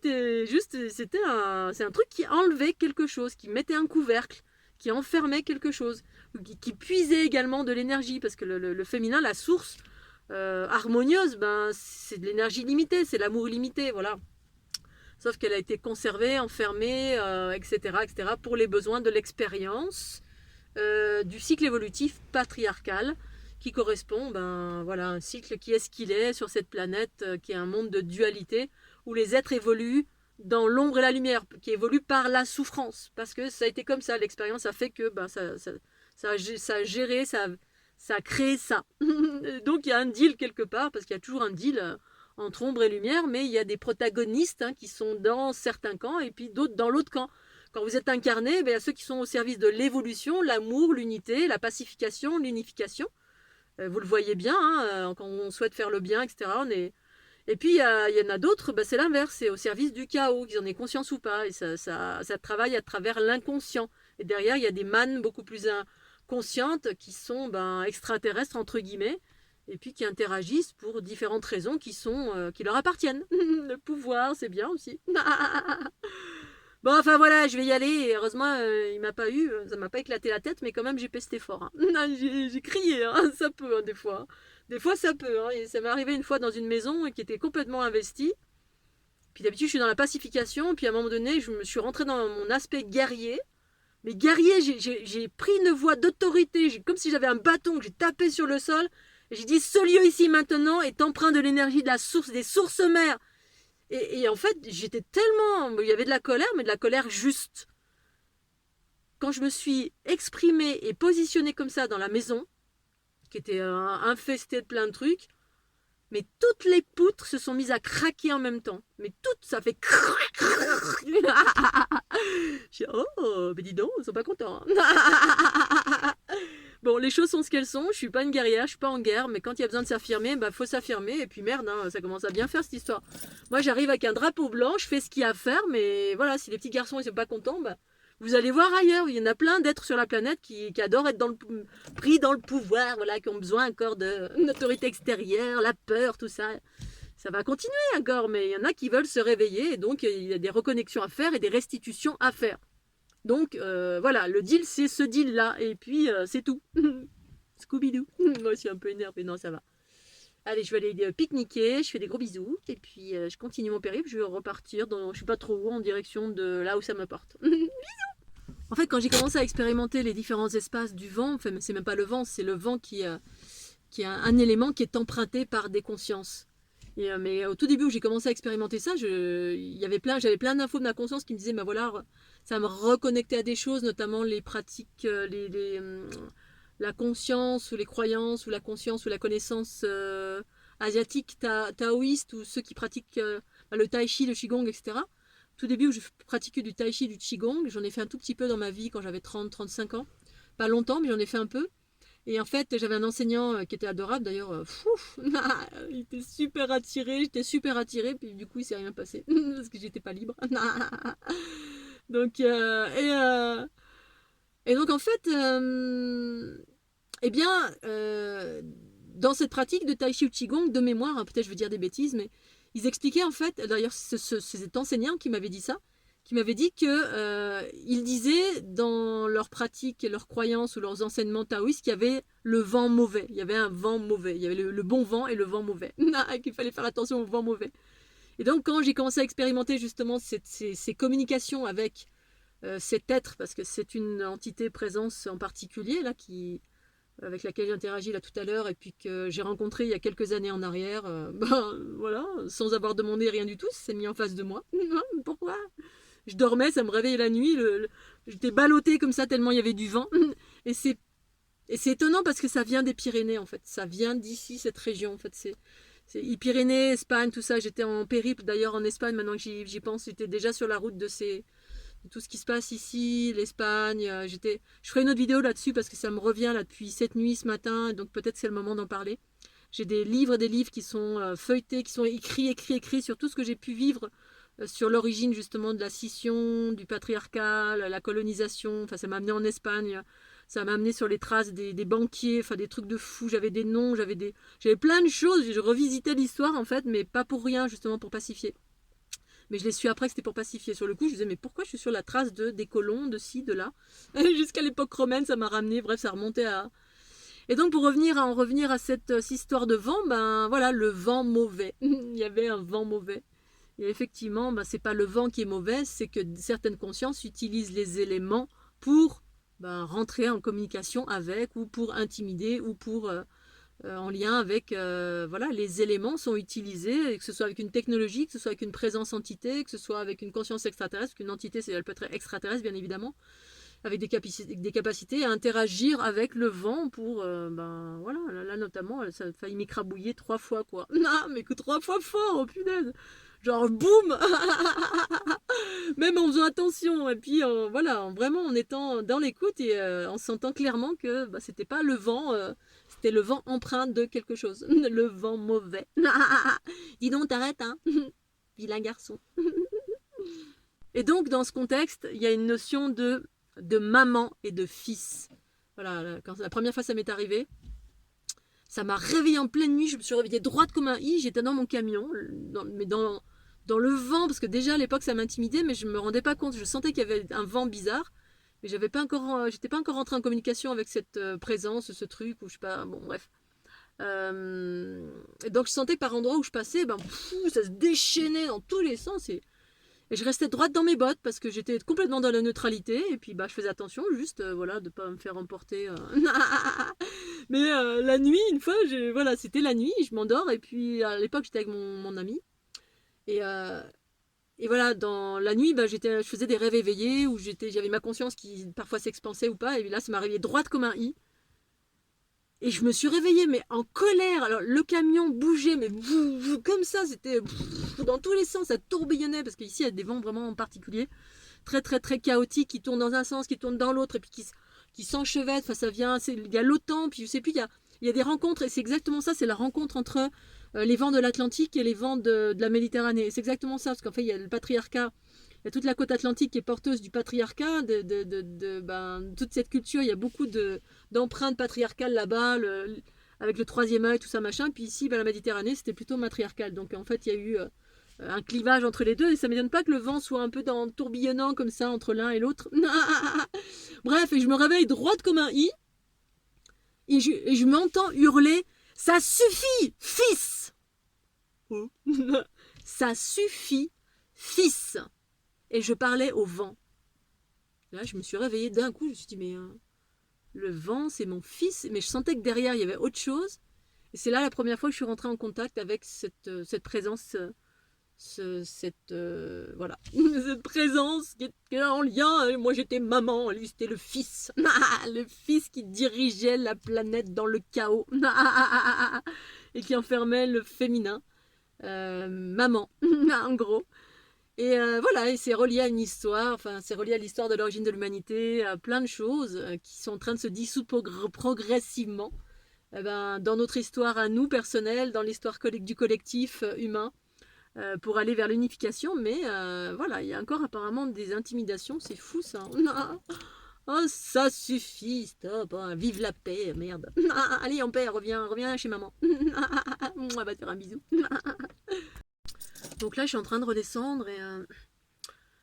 c'est un truc qui enlevait quelque chose, qui mettait un couvercle, qui enfermait quelque chose, qui puisait également de l'énergie, parce que le féminin, la source harmonieuse, c'est de l'énergie limitée, c'est l'amour illimité, voilà. Sauf qu'elle a été conservée, enfermée, etc., pour les besoins de l'expérience du cycle évolutif patriarcal qui correspond voilà, à un cycle qui est ce qu'il est sur cette planète, qui est un monde de dualité, où les êtres évoluent dans l'ombre et la lumière, qui évoluent par la souffrance, parce que ça a été comme ça, l'expérience a fait que ça a géré, ça a créé ça. Donc il y a un deal quelque part, parce qu'il y a toujours un deal entre ombre et lumière, mais il y a des protagonistes qui sont dans certains camps, et puis d'autres dans l'autre camp. Quand vous êtes incarné, il y a ceux qui sont au service de l'évolution, l'amour, l'unité, la pacification, l'unification. Vous le voyez bien, quand on souhaite faire le bien, etc. Et puis, il y en a d'autres, c'est l'inverse, c'est au service du chaos, qu'ils en aient conscience ou pas. Et ça travaille à travers l'inconscient. Et derrière, il y a des mannes beaucoup plus conscientes qui sont extraterrestres, entre guillemets, et puis qui interagissent pour différentes raisons qui leur appartiennent. Le pouvoir, c'est bien aussi. Bon, enfin voilà, je vais y aller. Et heureusement, il m'a pas eu, ça m'a pas éclaté la tête, mais quand même, j'ai pesté fort. J'ai crié, ça peut, des fois. Des fois, ça peut. Et ça m'est arrivé une fois dans une maison qui était complètement investie. Puis d'habitude, je suis dans la pacification. Puis à un moment donné, je me suis rentrée dans mon aspect guerrier. Mais guerrier, j'ai pris une voix d'autorité, comme si j'avais un bâton que j'ai tapé sur le sol. Et j'ai dit, ce lieu ici maintenant est empreint de l'énergie de la source, des sources mères. Et en fait, j'étais tellement... Il y avait de la colère, mais de la colère juste. Quand je me suis exprimée et positionnée comme ça dans la maison, qui était infestée de plein de trucs, mais toutes les poutres se sont mises à craquer en même temps. Mais toutes, ça fait... J'ai dit, oh, mais dis donc, ils sont pas contents. Bon, les choses sont ce qu'elles sont, je suis pas une guerrière, je suis pas en guerre, mais quand il y a besoin de s'affirmer, faut s'affirmer, et puis merde, ça commence à bien faire cette histoire. Moi j'arrive avec un drapeau blanc, je fais ce qu'il y a à faire, mais voilà, si les petits garçons ils sont pas contents, vous allez voir ailleurs, il y en a plein d'êtres sur la planète qui adorent être pris dans le pouvoir, voilà, qui ont besoin encore d'une autorité extérieure, la peur, tout ça. Ça va continuer encore, mais il y en a qui veulent se réveiller, et donc il y a des reconnexions à faire et des restitutions à faire. Donc voilà, le deal c'est ce deal là, et puis c'est tout. Scooby-Doo. Moi je suis un peu énervée, non ça va. Allez, je vais aller pique-niquer, je fais des gros bisous, et puis je continue mon périple, je vais repartir dans, je sais pas trop où, en direction de là où ça me porte. Bisous. En fait, quand j'ai commencé à expérimenter les différents espaces du vent, enfin c'est même pas le vent, c'est le vent qui est un élément qui est emprunté par des consciences. Mais au tout début où j'ai commencé à expérimenter ça, j'avais plein d'infos de ma conscience qui me disaient, voilà, ça me reconnectait à des choses, notamment les pratiques, la conscience ou les croyances ou la conscience ou la connaissance asiatique, taoïste, ou ceux qui pratiquent le tai chi, le qigong, etc. Tout début où je pratiquais du tai chi, du qigong, j'en ai fait un tout petit peu dans ma vie quand j'avais 30-35 ans. Pas longtemps, mais j'en ai fait un peu. Et en fait, j'avais un enseignant qui était adorable, d'ailleurs, il était super attiré, j'étais super attirée, puis du coup, il s'est rien passé, parce que j'étais pas libre. Donc, et donc, en fait, dans cette pratique de Tai Chi ou Qigong, de mémoire, peut-être je vais dire des bêtises, mais ils expliquaient en fait, d'ailleurs, cet enseignant qui m'avait dit ça, qui m'avait dit que ils disaient dans leurs pratiques et leurs croyances ou leurs enseignements taoïstes qu'il y avait le vent mauvais. Il y avait un vent mauvais. Il y avait le bon vent et le vent mauvais. Qu'il fallait faire attention au vent mauvais. Et donc, quand j'ai commencé à expérimenter justement ces communications avec cet être, parce que c'est une entité présence en particulier, là, avec laquelle j'interagis là tout à l'heure, et puis que j'ai rencontré il y a quelques années en arrière, voilà, sans avoir demandé rien du tout, c'est mis en face de moi. Pourquoi ? Je dormais, ça me réveillait la nuit, j'étais ballottée comme ça tellement il y avait du vent. Et c'est étonnant parce que ça vient des Pyrénées en fait, ça vient d'ici, cette région en fait. C'est Pyrénées, Espagne, tout ça. J'étais en périple d'ailleurs en Espagne, maintenant que j'y pense, j'étais déjà sur la route de tout ce qui se passe ici, l'Espagne. Je ferai une autre vidéo là-dessus parce que ça me revient là depuis cette nuit, ce matin, donc peut-être c'est le moment d'en parler. J'ai des livres qui sont feuilletés, qui sont écrits sur tout ce que j'ai pu vivre sur l'origine justement de la scission, du patriarcat, la colonisation. Enfin, ça m'a amené en Espagne, ça m'a amené sur les traces des banquiers, enfin des trucs de fou. J'avais des noms, j'avais plein de choses. Je revisitais l'histoire en fait, mais pas pour rien, justement pour pacifier. Mais je l'ai su après que c'était pour pacifier. Sur le coup, je me disais, mais pourquoi je suis sur la trace des colons, de ci, de là. Jusqu'à l'époque romaine, ça m'a ramené, bref, ça remontait à... Et donc, pour en revenir à cette histoire de vent, voilà, le vent mauvais. Il y avait un vent mauvais. Et effectivement, c'est pas le vent qui est mauvais, c'est que certaines consciences utilisent les éléments pour rentrer en communication avec, ou pour intimider, ou pour en lien avec voilà, les éléments sont utilisés, que ce soit avec une technologie, que ce soit avec une présence entité, que ce soit avec une conscience extraterrestre, qu'une entité, elle peut être extraterrestre bien évidemment, avec des capacités à interagir avec le vent pour, ben voilà, là notamment, ça a failli m'écrabouiller 3 fois quoi. Non, mais que 3 fois fort, oh punaise. Genre boum. Même en faisant attention, et puis voilà, vraiment en étant dans l'écoute et en sentant clairement que bah, c'était pas le vent, c'était le vent empreint de quelque chose, le vent mauvais. Dis donc, t'arrêtes, hein, vilain garçon. Et donc, dans ce contexte, il y a une notion de maman et de fils. Voilà, quand la première fois ça m'est arrivé, ça m'a réveillée en pleine nuit, je me suis réveillée droite comme un i, j'étais dans mon camion, mais dans le vent, parce que déjà à l'époque ça m'intimidait, mais je ne me rendais pas compte, je sentais qu'il y avait un vent bizarre, mais j'étais pas encore rentrée en communication avec cette présence, ce truc, ou je sais pas, bon bref. Et donc je sentais que par endroits où je passais, ben, ça se déchaînait dans tous les sens, et je restais droite dans mes bottes parce que j'étais complètement dans la neutralité et puis bah je faisais attention juste voilà de pas me faire emporter. Mais la nuit une fois voilà c'était la nuit je m'endors et puis à l'époque j'étais avec mon ami et, euh, et voilà dans la nuit bah, je faisais des rêves éveillés où j'avais ma conscience qui parfois s'expansait ou pas et là ça m'est arrivé droite comme un i. Et je me suis réveillée, mais en colère. Alors, le camion bougeait, mais comme ça, c'était dans tous les sens, ça tourbillonnait, parce qu'ici, il y a des vents vraiment particuliers, très, très, très chaotiques, qui tournent dans un sens, qui tournent dans l'autre, et puis qui s'enchevêtrent. Enfin, ça vient, il y a l'OTAN, puis je sais plus, il y a des rencontres, et c'est exactement ça, c'est la rencontre entre les vents de l'Atlantique et les vents de la Méditerranée. Et c'est exactement ça, parce qu'en fait, il y a le patriarcat. Il y a toute la côte atlantique qui est porteuse du patriarcat, toute cette culture, il y a beaucoup d'empreintes patriarcales là-bas, avec le troisième œil, tout ça machin. Puis ici, la Méditerranée, c'était plutôt matriarcal. Donc en fait, il y a eu un clivage entre les deux et ça ne m'étonne pas que le vent soit un peu tourbillonnant comme ça entre l'un et l'autre. Bref, et je me réveille droite comme un i et je m'entends hurler « Ça suffit, fils !» Ça suffit, fils. Et je parlais au vent. Là, je me suis réveillée d'un coup, je me suis dit, mais le vent, c'est mon fils. Mais je sentais que derrière, il y avait autre chose. Et c'est là la première fois que je suis rentrée en contact avec cette présence, voilà, cette présence qui était en lien. Moi, j'étais maman, lui, c'était le fils. Le fils qui dirigeait la planète dans le chaos. Et qui enfermait le féminin. Maman, en gros. Et voilà, et c'est relié à une histoire, enfin c'est relié à l'histoire de l'origine de l'humanité, à plein de choses qui sont en train de se dissoudre progressivement dans notre histoire à nous, personnelle, dans l'histoire du collectif humain, pour aller vers l'unification. Mais voilà, il y a encore apparemment des intimidations, c'est fou ça. Oh, ça suffit, stop, hein, vive la paix, merde. Allez, en paix, reviens chez maman. On va te faire un bisou. Donc là, je suis en train de redescendre et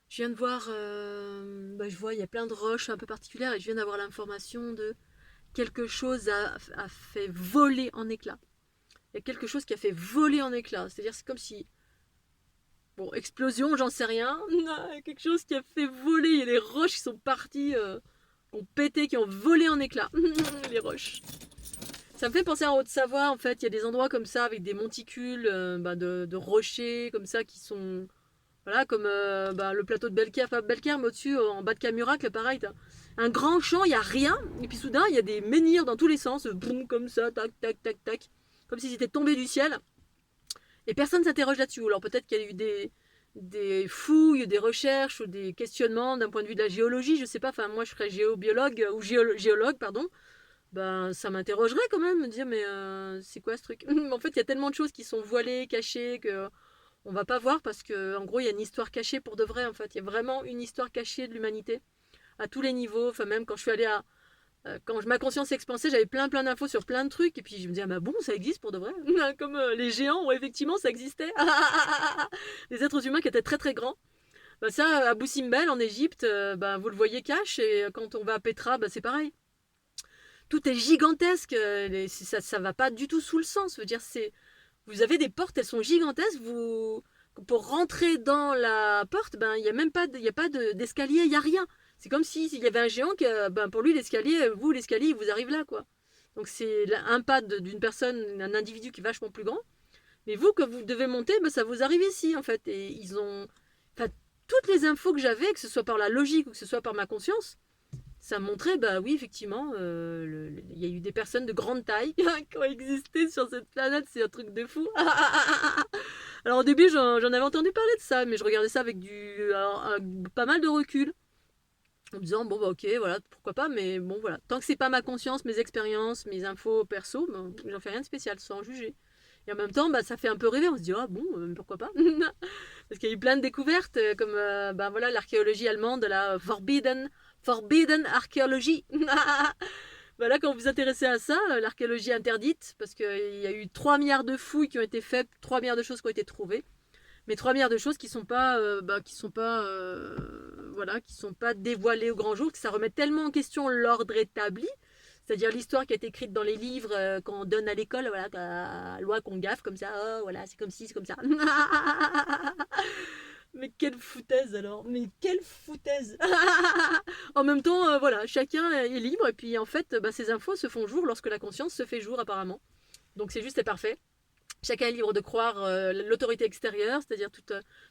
je viens de voir, je vois, il y a plein de roches un peu particulières et je viens d'avoir l'information de quelque chose a fait voler en éclats. Il y a quelque chose qui a fait voler en éclats. C'est-à-dire, c'est comme si, bon, explosion, j'en sais rien. Non, quelque chose qui a fait voler. Il y a des roches qui sont parties, qui ont pété, qui ont volé en éclats. Les roches. Ça me fait penser en Haute-Savoie, en fait, il y a des endroits comme ça avec des monticules de rochers comme ça qui sont, voilà, comme le plateau de Belcaire, enfin Belcaire, mais au-dessus, en bas de Camurac, pareil, t'as un grand champ, il n'y a rien, et puis soudain, il y a des menhirs dans tous les sens, boum, comme ça, tac, tac, tac, tac, comme si c'était tombé du ciel, et personne ne s'interroge là-dessus. Alors peut-être qu'il y a eu des fouilles, des recherches ou des questionnements d'un point de vue de la géologie, je sais pas, enfin moi je serais géobiologue, ou géologue, pardon, ben ça m'interrogerait quand même, me dire mais c'est quoi ce truc. En fait il y a tellement de choses qui sont voilées, cachées, que on va pas voir parce que en gros il y a une histoire cachée pour de vrai. En fait il y a vraiment une histoire cachée de l'humanité à tous les niveaux. Enfin même quand je suis allée quand ma conscience s'expansait, j'avais plein d'infos sur plein de trucs et puis je me disais ah bah bon ça existe pour de vrai. Comme les géants, ouais, effectivement ça existait. Les êtres humains qui étaient très très grands. Ben, ça à Bou Simbel en Égypte, vous le voyez cache, et quand on va à Petra, c'est pareil. Tout est gigantesque, ça va pas du tout sous le sens. Je veux dire, vous avez des portes, elles sont gigantesques. Pour rentrer dans la porte, il y a même pas, d'escalier, il y a rien. C'est comme s'il y avait un géant que, pour lui l'escalier, il vous arrive là quoi. Donc c'est un pas d'une personne, un individu qui est vachement plus grand. Mais vous, que vous devez monter, ben, ça vous arrive ici, en fait. Et ils ont... Enfin, toutes les infos que j'avais, que ce soit par la logique ou que ce soit par ma conscience, ça montrait, bah oui, effectivement, il y a eu des personnes de grande taille qui ont existé sur cette planète. C'est un truc de fou. Alors au début, j'en avais entendu parler de ça, mais je regardais ça avec pas mal de recul. En me disant, bon, bah ok, voilà, pourquoi pas, mais bon, voilà. Tant que c'est pas ma conscience, mes expériences, mes infos perso, ben, j'en fais rien de spécial, sans juger. Et en même temps, bah, ça fait un peu rêver, on se dit, ah bon, pourquoi pas. Parce qu'il y a eu plein de découvertes, comme ben, voilà, l'archéologie allemande, la Forbidden Archaeology. Voilà, quand vous vous intéressez à ça, l'archéologie interdite, parce qu'il y a eu 3 milliards de fouilles qui ont été faites, 3 milliards de choses qui ont été trouvées, mais 3 milliards de choses qui sont pas, voilà, qui sont pas dévoilées au grand jour, que ça remet tellement en question l'ordre établi, c'est-à-dire l'histoire qui a été écrite dans les livres qu'on donne à l'école, voilà, la loi qu'on gaffe comme ça, oh voilà, c'est comme ci, c'est comme ça. Mais quelle foutaise alors, mais quelle foutaise. En même temps, voilà, chacun est libre et puis en fait, bah, ces infos se font jour lorsque la conscience se fait jour apparemment. Donc c'est juste et parfait. Chacun est libre de croire l'autorité extérieure, c'est-à-dire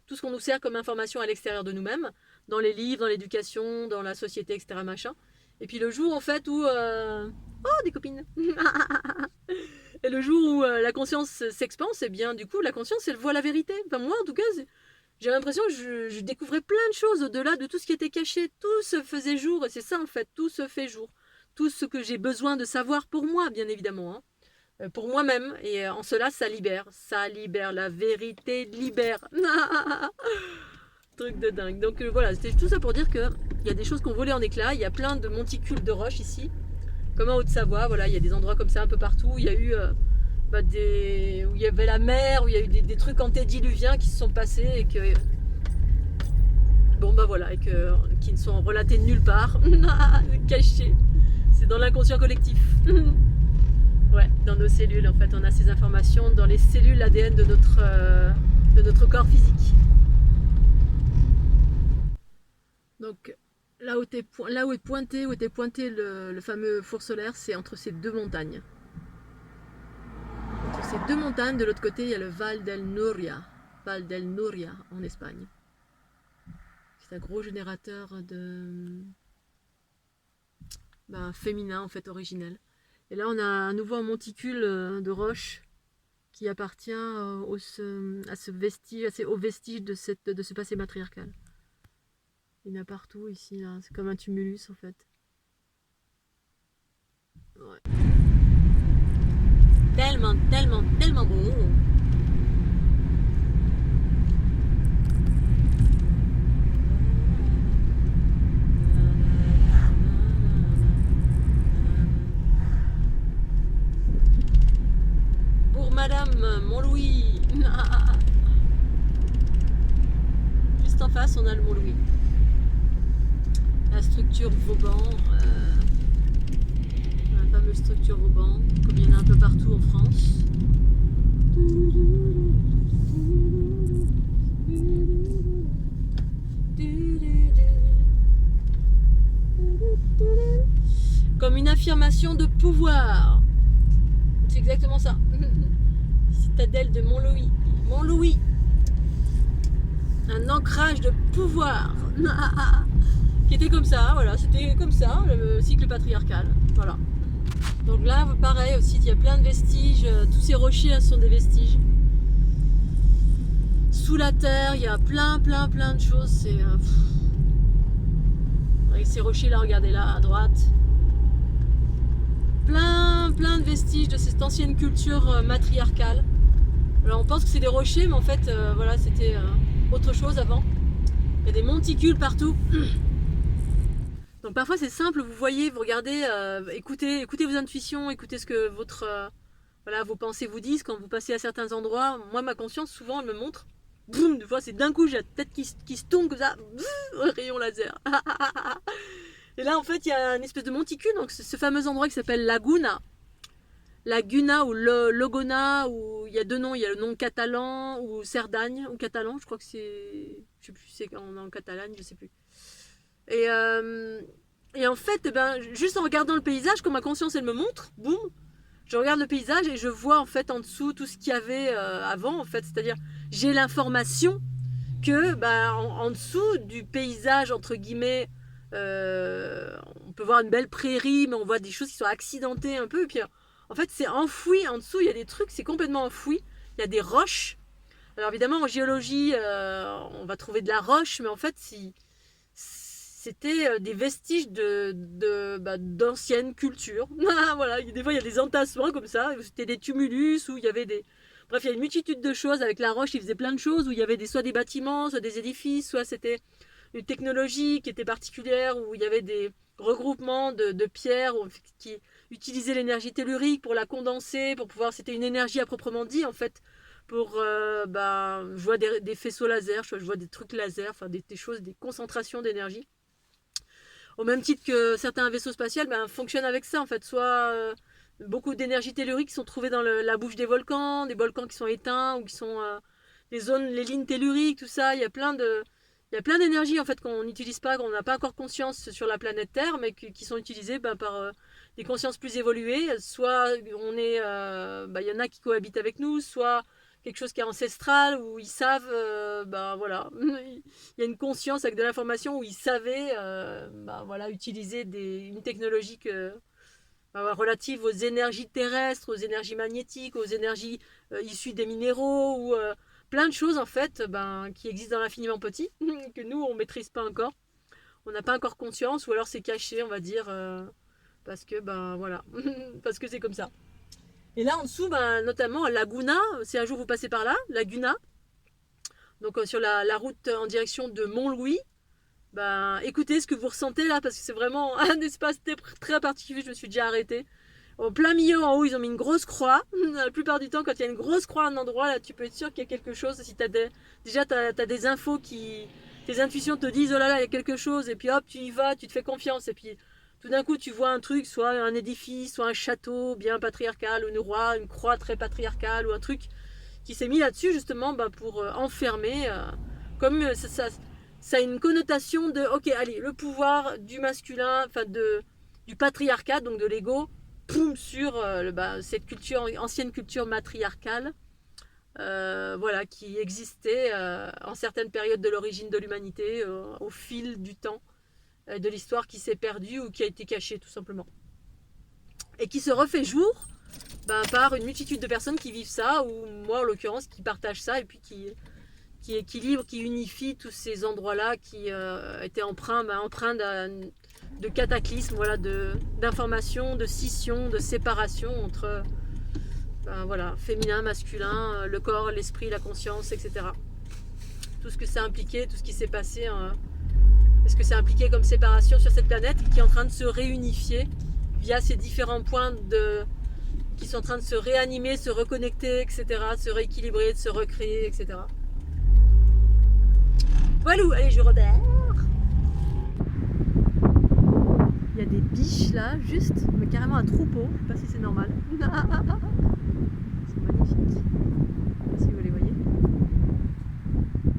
tout ce qu'on nous sert comme information à l'extérieur de nous-mêmes, dans les livres, dans l'éducation, dans la société, etc. Machin. Et puis le jour en fait où... Oh, des copines. Et le jour où la conscience s'expanse, et bien du coup la conscience elle voit la vérité. Enfin moi en tout cas, j'ai l'impression que je découvrais plein de choses au-delà de tout ce qui était caché. Tout se faisait jour, et c'est ça en fait, tout se fait jour. Tout ce que j'ai besoin de savoir pour moi, bien évidemment. Hein. Pour moi-même, et en cela ça libère, la vérité libère. Truc de dingue. Donc voilà, c'était tout ça pour dire qu'il y a des choses qui ont volé en éclats, il y a plein de monticules de roches ici, comme en Haute-Savoie, voilà, il y a des endroits comme ça un peu partout, où il y a eu où il y avait la mer, où il y a eu des trucs antédiluviens qui se sont passés et que... Bon bah voilà, et qui ne sont relatés nulle part, cachés, c'est dans l'inconscient collectif. Ouais, dans nos cellules, en fait, on a ces informations dans les cellules ADN de notre corps physique. Donc, là où est pointé le fameux four solaire, c'est entre ces deux montagnes. Entre ces deux montagnes, de l'autre côté, il y a le Val del Nuria en Espagne. C'est un gros générateur féminin, en fait, originel. Et là, on a un nouveau monticule de roche qui appartient aux vestiges de ce passé matriarcal. Il y en a partout ici, là. C'est comme un tumulus, en fait. Ouais. Tellement, tellement, tellement beau. Madame Mont-Louis. Juste en face, on a le Mont-Louis. La structure Vauban, la fameuse structure Vauban, comme il y en a un peu partout en France. Comme une affirmation de pouvoir. C'est exactement ça. Citadelle de Mont-Louis. Mont-Louis. Un ancrage de pouvoir. Qui était comme ça, voilà. C'était comme ça, le cycle patriarcal. Voilà. Donc là, pareil aussi, il y a plein de vestiges. Tous ces rochers là sont des vestiges. Sous la terre, il y a plein de choses. C'est... Avec ces rochers là, regardez là, à droite. Plein de vestiges de cette ancienne culture matriarcale. Alors on pense que c'est des rochers, mais en fait, voilà, c'était autre chose avant. Il y a des monticules partout. Donc parfois c'est simple, vous voyez, vous regardez, écoutez vos intuitions, écoutez ce que vos pensées vous disent quand vous passez à certains endroits. Moi, ma conscience, souvent, elle me montre. Boum, des fois, c'est d'un coup, j'ai la tête qui se tourne comme ça, rayon laser. Et là, en fait, il y a une espèce de monticule, donc ce fameux endroit qui s'appelle Laguna ou Logona, où il y a deux noms, il y a le nom catalan ou Cerdagne ou catalan, je crois que c'est, je sais plus, c'est en catalan, je sais plus. Et Et en fait, juste en regardant le paysage, quand ma conscience elle me montre, boum, je regarde le paysage et je vois en fait en dessous tout ce qu'il y avait avant, en fait. C'est-à-dire, j'ai l'information que en dessous du paysage, entre guillemets, on peut voir une belle prairie, mais on voit des choses qui sont accidentées un peu. Et puis, en fait, c'est enfoui en dessous, il y a des trucs, c'est complètement enfoui. Il y a des roches. Alors évidemment, en géologie, on va trouver de la roche, mais en fait, si c'était des vestiges d'anciennes cultures. Voilà, des fois il y a des entassements comme ça, c'était des tumulus où il y avait des... Bref, il y a une multitude de choses avec la roche, ils faisaient plein de choses, où il y avait soit des bâtiments, soit des édifices, soit c'était une technologie qui était particulière, où il y avait des regroupements de pierres qui utilisaient l'énergie tellurique pour la condenser, pour pouvoir... C'était une énergie à proprement dit en fait. Pour, je vois des faisceaux laser, je vois des trucs laser, enfin des choses, des concentrations d'énergie. Au même titre que certains vaisseaux spatials fonctionnent avec ça en fait, soit beaucoup d'énergie tellurique qui sont trouvées dans la bouche des volcans qui sont éteints ou qui sont des zones, les lignes telluriques, tout ça. Il y a plein d'énergies en fait qu'on n'utilise pas, qu'on n'a pas encore conscience sur la planète Terre, mais qui sont utilisées par des consciences plus évoluées. Soit on est, y en a qui cohabitent avec nous, soit quelque chose qui est ancestral, où ils savent, voilà, il y a une conscience avec de l'information où ils savaient, voilà, utiliser une technologie relative aux énergies terrestres, aux énergies magnétiques, aux énergies issues des minéraux, ou plein de choses en fait, qui existent dans l'infiniment petit, que nous on maîtrise pas encore, on n'a pas encore conscience, ou alors c'est caché, on va dire, parce que voilà, parce que c'est comme ça. Et là en dessous, notamment Laguna, si un jour vous passez par là, Laguna, donc sur la route en direction de Mont-Louis, écoutez ce que vous ressentez là, parce que c'est vraiment un espace très particulier, je me suis déjà arrêtée. En plein milieu, en haut, ils ont mis une grosse croix. La plupart du temps, quand il y a une grosse croix à un endroit, là, tu peux être sûr qu'il y a quelque chose. Si déjà, t'as des infos tes intuitions te disent, oh là là, il y a quelque chose, et puis hop, tu y vas, tu te fais confiance, et puis tout d'un coup, tu vois un truc, soit un édifice, soit un château bien patriarcal, ou une croix très patriarcale, ou un truc qui s'est mis là-dessus, justement, pour enfermer, comme ça a une connotation de, ok, allez, le pouvoir du masculin, du patriarcat, donc de l'ego, poum, sur cette ancienne culture matriarcale, voilà, qui existait en certaines périodes de l'origine de l'humanité, au fil du temps, de l'histoire qui s'est perdue ou qui a été cachée tout simplement. Et qui se refait jour par une multitude de personnes qui vivent ça, ou moi en l'occurrence qui partagent ça, et puis qui équilibre, qui unifie tous ces endroits-là qui étaient empreints de cataclysmes, voilà, d'informations, de scission, de séparation entre voilà, féminin, masculin, le corps, l'esprit, la conscience, etc. Tout ce que ça impliquait, tout ce qui s'est passé, ce que ça impliquait comme séparation sur cette planète, qui est en train de se réunifier via ces différents points qui sont en train de se réanimer, se reconnecter, etc., de se rééquilibrer, de se recréer, etc. Voilà, allez, je repère. Il y a des biches là, juste, mais carrément un troupeau. Je sais pas si c'est normal. C'est magnifique. Je sais pas si vous les voyez.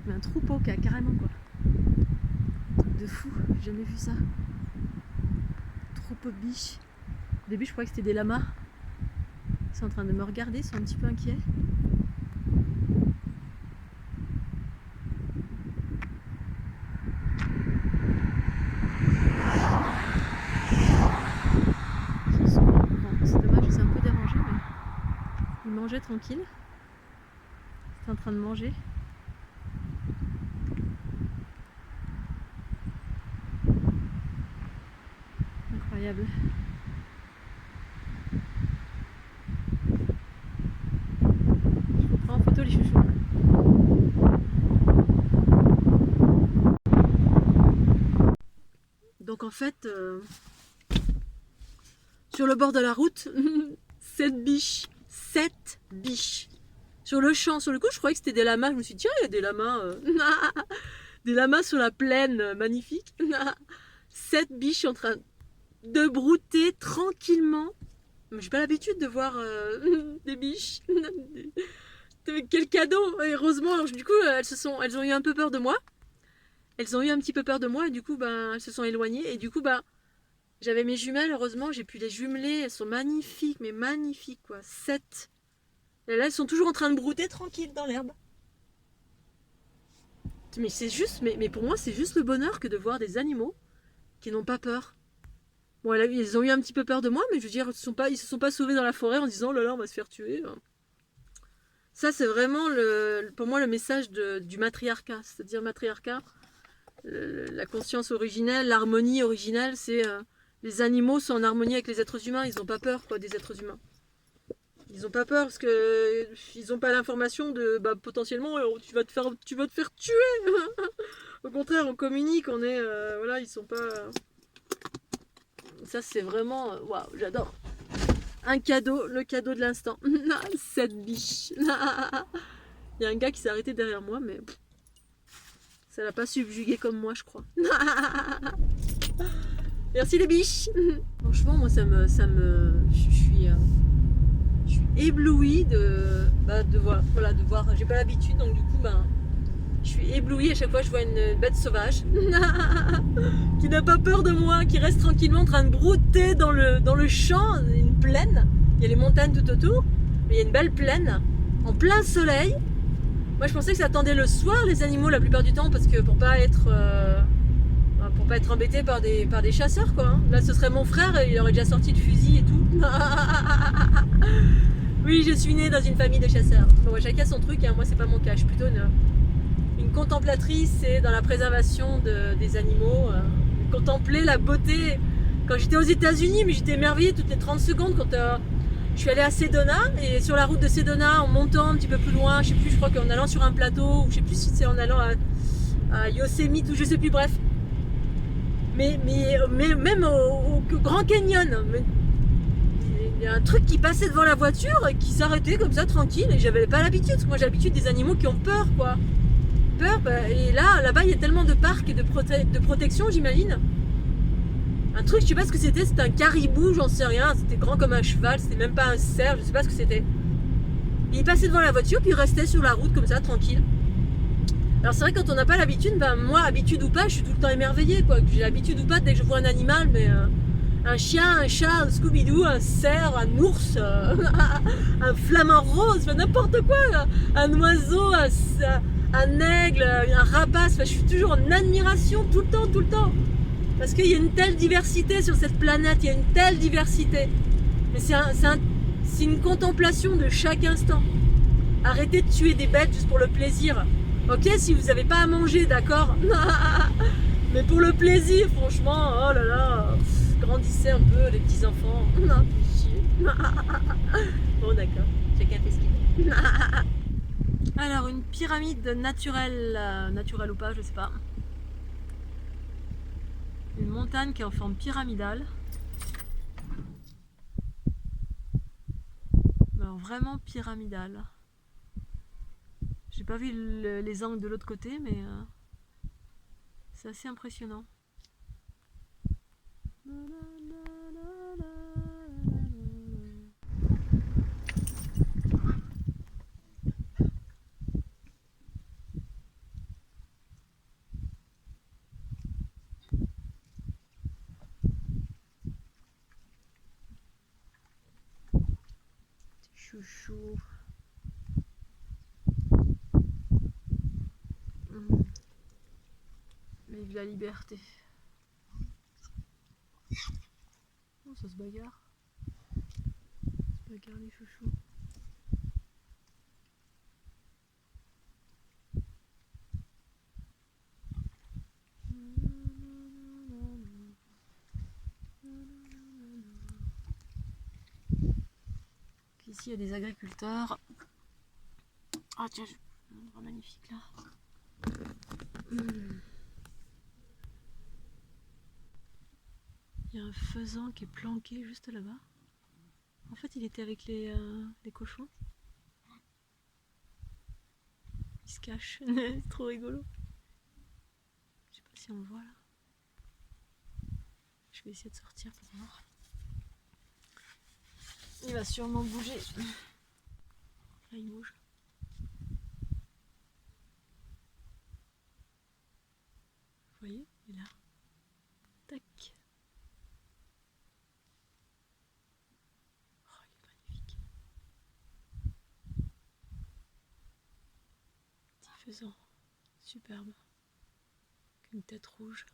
Mais un troupeau qui a carrément quoi. Un truc de fou, j'ai jamais vu ça. Troupeau de biches. Au début, je croyais que c'était des lamas. Ils sont en train de me regarder, ils sont un petit peu inquiets. C'est dommage, c'est un peu dérangé, mais ils mangeaient tranquille. Ils étaient en train de manger. Incroyable. Je vous prends en photo les chouchous. Donc en fait, sur le bord de la route, 7 biches. 7 biches. Sur le champ, sur le coup, je croyais que c'était des lamas. Je me suis dit, tiens, il y a des lamas. Des lamas sur la plaine, magnifique. 7 biches en train de brouter tranquillement. J'ai pas l'habitude de voir des biches. Quel cadeau. Et heureusement, alors, du coup, elles ont eu un peu peur de moi. Elles ont eu un petit peu peur de moi et du coup, elles se sont éloignées. Et du coup, J'avais mes jumelles, heureusement, j'ai pu les jumeler. Elles sont magnifiques, mais magnifiques, quoi. 7. Et là, elles sont toujours en train de brouter tranquilles dans l'herbe. Mais c'est juste, mais pour moi, c'est juste le bonheur que de voir des animaux qui n'ont pas peur. Bon, là, ils ont eu un petit peu peur de moi, mais je veux dire, ils se sont pas sauvés dans la forêt en disant, oh là là, on va se faire tuer. Ça, c'est vraiment, pour moi, le message du matriarcat. C'est-à-dire, matriarcat, la conscience originelle, l'harmonie originelle, c'est les animaux sont en harmonie avec les êtres humains. Ils n'ont pas peur, quoi, des êtres humains. Ils n'ont pas peur parce que ils n'ont pas l'information de potentiellement tu vas te faire tuer. Au contraire, on communique, on est voilà, ils sont pas. Ça c'est vraiment waouh, j'adore. Un cadeau, le cadeau de l'instant. Cette biche. Il y a un gars qui s'est arrêté derrière moi, mais ça l'a pas subjugué comme moi, je crois. Merci les biches. Franchement, moi je suis éblouie de voir. Voilà, de voir. J'ai pas l'habitude, donc du coup, je suis éblouie à chaque fois que je vois une bête sauvage qui n'a pas peur de moi, qui reste tranquillement en train de brouter dans le champ, une plaine. Il y a les montagnes tout autour, mais il y a une belle plaine en plein soleil. Moi, je pensais que ça attendait le soir les animaux la plupart du temps parce que pour pas être embêté par des chasseurs, quoi. Hein. Là, ce serait mon frère, il aurait déjà sorti le fusil et tout. Oui, je suis née dans une famille de chasseurs. Bon, chacun son truc, hein. Moi, c'est pas mon cas. Je suis plutôt une contemplatrice et dans la préservation des animaux. Contempler la beauté. Quand j'étais aux États-Unis, mais j'étais émerveillée toutes les 30 secondes quand je suis allée à Sedona. Et sur la route de Sedona, en montant un petit peu plus loin, je sais plus, je crois qu'en allant sur un plateau, ou je sais plus si c'est en allant à Yosemite ou je sais plus, bref. Mais même au Grand Canyon, il y a un truc qui passait devant la voiture et qui s'arrêtait comme ça tranquille et j'avais pas l'habitude parce que moi j'ai l'habitude des animaux qui ont peur, quoi. Peur, et là-bas il y a tellement de parcs et de protection, j'imagine. Un truc, je sais pas ce que c'était un caribou, j'en sais rien, c'était grand comme un cheval, c'était même pas un cerf, je sais pas ce que c'était. Et il passait devant la voiture puis il restait sur la route comme ça tranquille. Alors c'est vrai quand on n'a pas l'habitude, moi habitude ou pas, je suis tout le temps émerveillée, quoi. J'ai l'habitude ou pas dès que je vois un animal, mais un chien, un chat, un Scooby-Doo, un cerf, un ours, un flamant rose, n'importe quoi, un oiseau, un aigle, un rapace, je suis toujours en admiration tout le temps. Parce qu'il y a une telle diversité sur cette planète, il y a une telle diversité. Mais c'est une contemplation de chaque instant. Arrêtez de tuer des bêtes juste pour le plaisir. Ok, si vous n'avez pas à manger, d'accord. Mais pour le plaisir, franchement, oh là là, grandissez un peu les petits enfants. Non, chier. Bon d'accord, chacun fait ce qu'il veut. Alors une pyramide naturelle, naturelle ou pas, je sais pas. Une montagne qui est en forme pyramidale. Alors vraiment pyramidale. J'ai pas vu les angles de l'autre côté, mais c'est assez impressionnant. Chouchou. Vive la liberté. Oh, ça se bagarre. Ça se bagarre les chouchous. Ici il y a des agriculteurs. Ah tiens, un endroit magnifique là. Il y a un faisan qui est planqué juste là-bas. En fait, il était avec les cochons. Il se cache. C'est trop rigolo. Je sais pas si on le voit là. Je vais essayer de sortir pour voir. Il va sûrement bouger. Là, il bouge. Vous voyez, il est là. Tac. faisan, superbe, avec une tête rouge.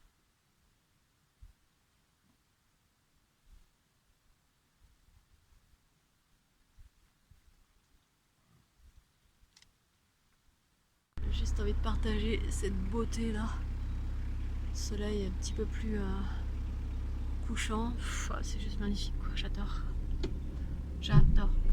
J'ai juste envie de partager cette beauté là. Le soleil un petit peu plus couchant, c'est juste magnifique quoi, j'adore.